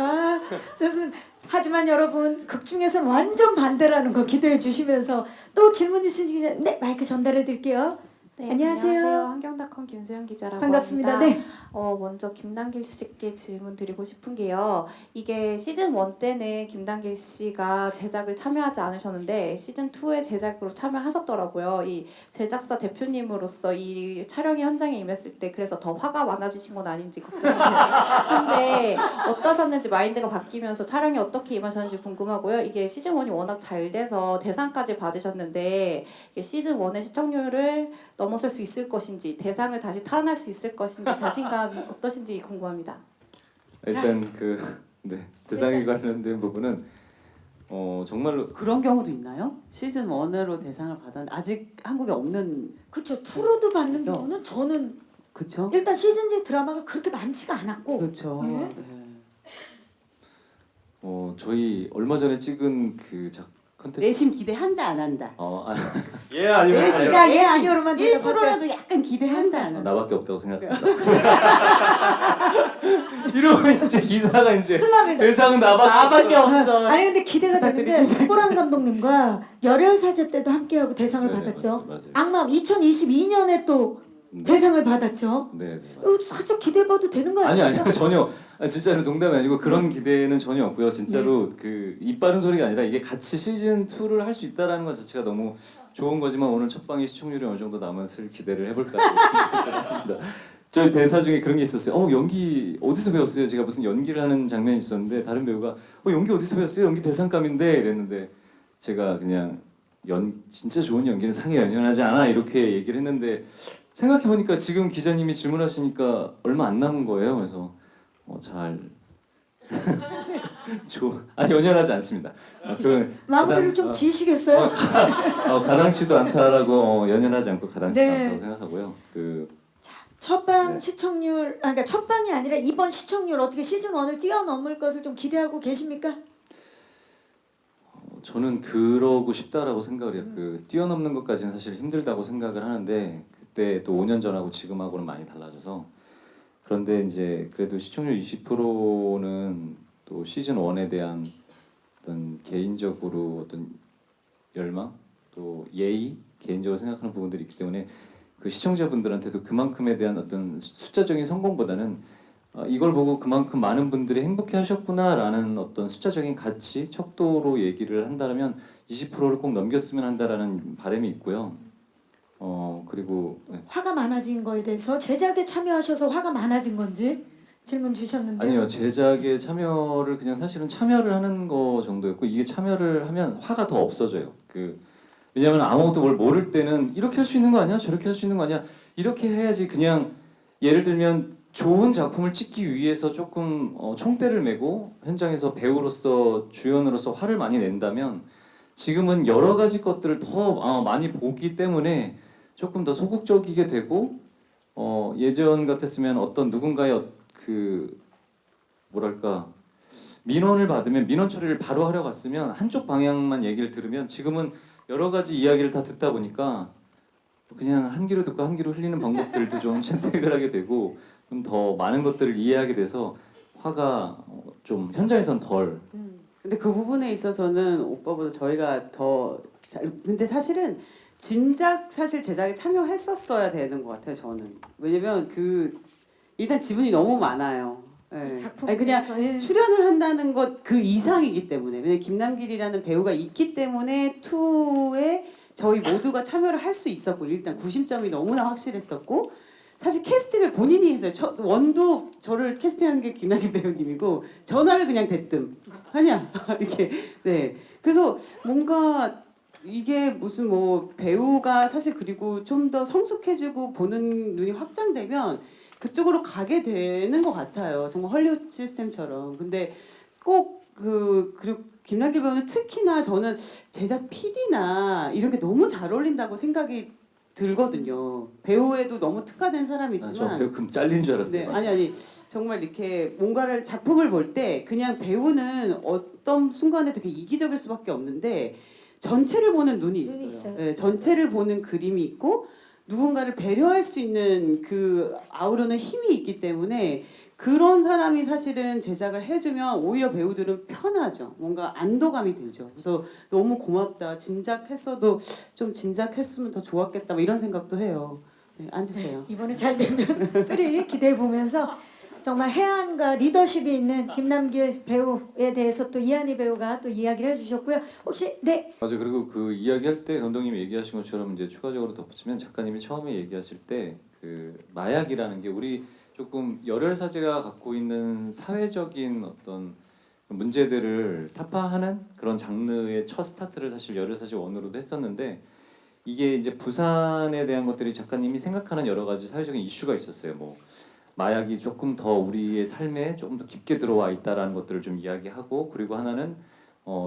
좋습니다. 하지만 여러분 극 중에서는 완전 반대라는 거 기대해 주시면서 또 질문 있으시면 네 마이크 전달해 드릴게요. 네, 안녕하세요. 환경닷컴 김수영 기자라고 반갑습니다. 합니다. 네. 먼저 김남길 씨께 질문 드리고 싶은 게요. 이게 시즌 1 때는 김남길 씨가 제작을 참여하지 않으셨는데 시즌 2의 제작으로 참여하셨더라고요. 이 제작사 대표님으로서 이 촬영의 현장에 임했을 때 그래서 더 화가 많아지신 건 아닌지 걱정이 되는데 어떠셨는지 마인드가 바뀌면서 촬영에 어떻게 임하셨는지 궁금하고요. 이게 시즌 1이 워낙 잘 돼서 대상까지 받으셨는데 이게 시즌 1의 시청률을 넘어설 수 있을 것인지 대상을 다시 탈환할 수 있을 것인지 자신감이 어떠신지 궁금합니다. 일단 대상에 관련된 부분은 정말로 그런 경우도 있나요? 시즌 1으로 대상을 받았는데 아직 한국에 없는. 그렇죠. 2로도 받는 경우는 저는 그렇죠. 일단 시즌제 드라마가 그렇게 많지가 않았고 그렇죠. 네. 네. 저희 얼마 전에 찍은 그 컨텐츠 내심 기대한다 안 한다. 예 아니면 내심 야, 예, 아니요로만 대답하세요. 1%라도 약간 기대한다 안 한다. 나밖에 없다고 생각합니다. 이러면 이제 기사가 이제 큰일 대상은 나밖에 없어. 아니 근데 기대가 되는 게 박보람 감독님과 열혈사제 때도 함께하고 대상을 받았죠. 맞아요. 악마 2022년에 또 대상을 받았죠. 네. 살짝 기대해봐도 되는 거 아니 아니에요? 아니요 전혀 진짜로 농담이 아니고 그런 기대는 전혀 없고요. 진짜로 그 입 바른 소리가 아니라 이게 같이 시즌 2를 할 수 있다라는 것 자체가 너무 좋은 거지만 오늘 첫 방의 시청률이 어느 정도 남았을 기대를 해볼까 합니다. 저희 대사 중에 그런 게 있었어요. 연기 어디서 배웠어요? 제가 무슨 연기를 하는 장면이 있었는데 다른 배우가 연기 어디서 배웠어요? 연기 대상감인데 이랬는데 제가 그냥 진짜 좋은 연기는 상에 연연하지 않아 이렇게 얘기를 했는데 생각해보니까 지금 기자님이 질문하시니까 얼마 안 남은 거예요. 그래서 잘 연연하지 않습니다. 마무리를 좀 지으시겠어요? 가당치도 않다라고 연연하지 않고 가당치도 네. 않다고 생각하고요. 첫방 네. 시청률, 그러니까 첫방이 아니라 이번 시청률 어떻게 시즌 1을 뛰어넘을 것을 좀 기대하고 계십니까? 저는 그러고 싶다라고 생각을 해요. 뛰어넘는 것까지는 사실 힘들다고 생각을 하는데 그때 또 5년 전하고 지금하고는 많이 달라져서 그런데 이제 그래도 시청률 20%는 또 시즌 1에 대한 어떤 개인적으로 어떤 열망 또 예의 개인적으로 생각하는 부분들이 있기 때문에 그 시청자분들한테도 그만큼에 대한 어떤 숫자적인 성공보다는 이걸 보고 그만큼 많은 분들이 행복해하셨구나라는 어떤 숫자적인 가치, 척도로 얘기를 한다면 20%를 꼭 넘겼으면 한다라는 바람이 있고요. 그리고 화가 많아진 거에 대해서 제작에 참여하셔서 화가 많아진 건지 질문 주셨는데 아니요 제작에 참여를 그냥 사실은 참여를 하는 거 정도였고 이게 참여를 하면 화가 더 없어져요. 왜냐하면 아무것도 뭘 모를 때는 이렇게 할 수 있는 거 아니야? 저렇게 할 수 있는 거 아니야? 이렇게 해야지. 그냥 예를 들면 좋은 작품을 찍기 위해서 조금 총대를 메고 현장에서 배우로서 주연으로서 화를 많이 낸다면 지금은 여러 가지 것들을 더 많이 보기 때문에 조금 더 소극적이게 되고 예전 같았으면 어떤 누군가의 민원을 받으면 민원 처리를 바로 하려 갔으면 한쪽 방향만 얘기를 들으면 지금은 여러 가지 이야기를 다 듣다 보니까 그냥 한 귀로 듣고 한 귀로 흘리는 방법들도 좀 선택을 하게 되고 좀 더 많은 것들을 이해하게 돼서 화가 좀 현장에선 덜. 근데 그 부분에 있어서는 오빠보다 저희가 더 근데 사실은 진작 사실 제작에 참여했었어야 되는 것 같아요. 저는 왜냐면 일단 지분이 너무 많아요. 예. 작품 아니 그냥 예. 출연을 한다는 것 그 이상이기 때문에 왜냐면 김남길이라는 배우가 있기 때문에 2에 저희 모두가 참여를 할 수 있었고 일단 구심점이 너무나 확실했었고 사실 캐스팅을 본인이 했어요. 원도 저를 캐스팅한 게 김남길 배우님이고 전화를 그냥 대뜸 하냐 이렇게 네 그래서 뭔가 이게 무슨 배우가 사실 그리고 좀 더 성숙해지고 보는 눈이 확장되면 그쪽으로 가게 되는 것 같아요. 정말 헐리우드 시스템처럼. 근데 꼭 그리고 김남길 배우는 특히나 저는 제작 PD나 이런 게 너무 잘 어울린다고 생각이 들거든요. 배우에도 너무 특화된 사람이지만 저 배우 금 잘린 줄 알았어요. 네, 아니 정말 이렇게 뭔가를 작품을 볼 때 그냥 배우는 어떤 순간에 되게 이기적일 수밖에 없는데 전체를 보는 눈이 있어요. 네, 전체를 보는 그림이 있고 누군가를 배려할 수 있는 아우르는 힘이 있기 때문에 그런 사람이 사실은 제작을 해주면 오히려 배우들은 편하죠. 뭔가 안도감이 들죠. 그래서 너무 고맙다. 진작했어도 좀 진작했으면 더 좋았겠다. 이런 생각도 해요. 네, 앉으세요. 이번에 잘 되면 3 기대해 보면서 정말 해안과 리더십이 있는 김남길 배우에 대해서 또 이한희 배우가 또 이야기를 해주셨고요. 혹시 네 맞아요. 그리고 그 이야기할 때 감독님이 얘기하신 것처럼 이제 추가적으로 덧붙이면 작가님이 처음에 얘기하실 때 마약이라는 게 우리 조금 열혈사제가 갖고 있는 사회적인 어떤 문제들을 타파하는 그런 장르의 첫 스타트를 사실 열혈사제 1으로도 했었는데 이게 이제 부산에 대한 것들이 작가님이 생각하는 여러 가지 사회적인 이슈가 있었어요. 마약이 조금 더 우리의 삶에 조금 더 깊게 들어와 있다라는 것들을 좀 이야기하고 그리고 하나는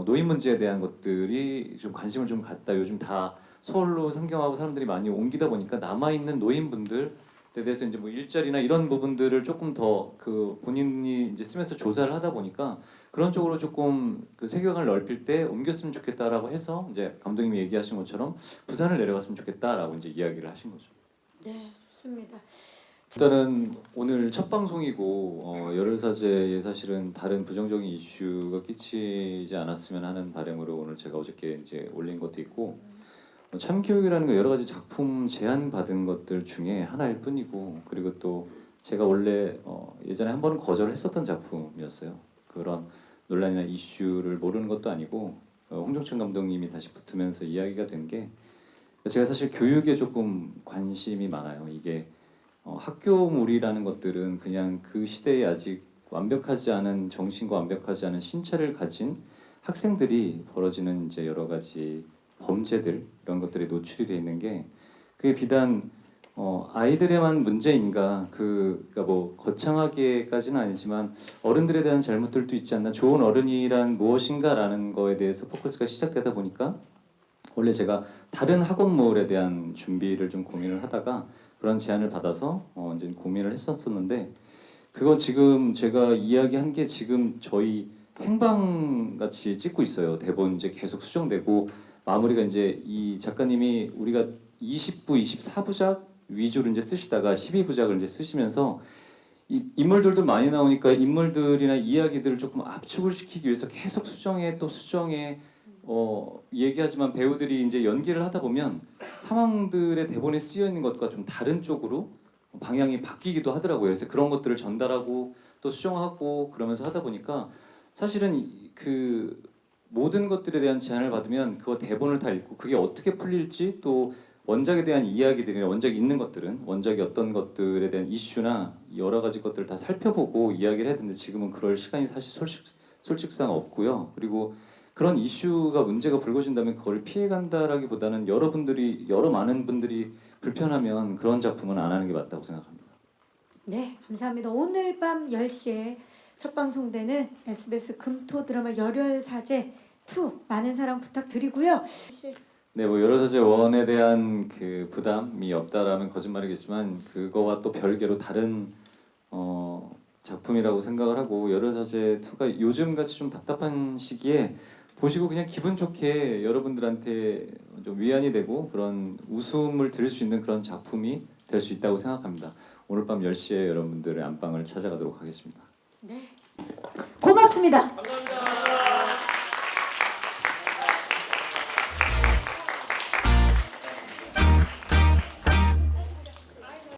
노인 문제에 대한 것들이 좀 관심을 좀 갖다 요즘 다 서울로 상경하고 사람들이 많이 옮기다 보니까 남아 있는 노인분들 대해서 이제 뭐 일자리나 이런 부분들을 조금 더 그 본인이 이제 쓰면서 조사를 하다 보니까 그런 쪽으로 조금 그 세계관을 넓힐 때 옮겼으면 좋겠다라고 해서 이제 감독님이 얘기하신 것처럼 부산을 내려갔으면 좋겠다라고 이제 이야기를 하신 거죠. 네, 좋습니다. 일단은 오늘 첫 방송이고 열혈사제에 사실은 다른 부정적인 이슈가 끼치지 않았으면 하는 바람으로 오늘 제가 어저께 이제 올린 것도 있고 참교육이라는 거 여러 가지 작품 제안 받은 것들 중에 하나일 뿐이고 그리고 또 제가 원래 예전에 한 번은 거절했었던 작품이었어요. 그런 논란이나 이슈를 모르는 것도 아니고 홍종천 감독님이 다시 붙으면서 이야기가 된 게 제가 사실 교육에 조금 관심이 많아요. 이게 학교물이라는 것들은 그냥 그 시대에 아직 완벽하지 않은 정신과 완벽하지 않은 신체를 가진 학생들이 벌어지는 이제 여러 가지 범죄들 이런 것들이 노출이 돼 있는 게 그게 비단 아이들에만 문제인가 그러니까 뭐 거창하게까지는 아니지만 어른들에 대한 잘못들도 있지 않나 좋은 어른이란 무엇인가라는 거에 대해서 포커스가 시작되다 보니까 원래 제가 다른 학원물에 대한 준비를 좀 고민을 하다가 그런 제안을 받아서 이제 고민을 했었었는데 그거 지금 제가 이야기한 게 지금 저희 생방 같이 찍고 있어요. 대본 이제 계속 수정되고 마무리가 이제 이 작가님이 우리가 20부, 24부작 위주로 이제 쓰시다가 12부작을 이제 쓰시면서 이 인물들도 많이 나오니까 인물들이나 이야기들을 조금 압축을 시키기 위해서 계속 수정해 또 수정해 얘기하지만 배우들이 이제 연기를 하다 보면 상황들의 대본에 쓰여 있는 것과 좀 다른 쪽으로 방향이 바뀌기도 하더라고요. 그래서 그런 것들을 전달하고 또 수정하고 그러면서 하다 보니까 사실은 그 모든 것들에 대한 제안을 받으면 그거 대본을 다 읽고 그게 어떻게 풀릴지 또 원작에 대한 이야기들이나 원작이 있는 것들은 원작이 어떤 것들에 대한 이슈나 여러 가지 것들을 다 살펴보고 이야기를 해야 되는데 지금은 그럴 시간이 사실 솔직상 없고요. 그리고 그런 이슈가 문제가 불거진다면 그걸 피해간다라기보다는 많은 분들이 불편하면 그런 작품은 안 하는 게 맞다고 생각합니다. 네, 감사합니다. 오늘 밤 10시에 첫 방송되는 SBS 금토 드라마 열혈사제 2 많은 사랑 부탁드리고요. 네, 뭐 열혈사제 1에 대한 그 부담이 없다라면 거짓말이겠지만 그거와 또 별개로 다른 작품이라고 생각을 하고 열혈사제 2가 요즘 같이 좀 답답한 시기에 보시고 그냥 기분 좋게 여러분들한테 좀 위안이 되고 그런 웃음을 들을 수 있는 그런 작품이 될 수 있다고 생각합니다. 오늘 밤 10시에 여러분들의 안방을 찾아가도록 하겠습니다. 네, 고맙습니다. 감사합니다.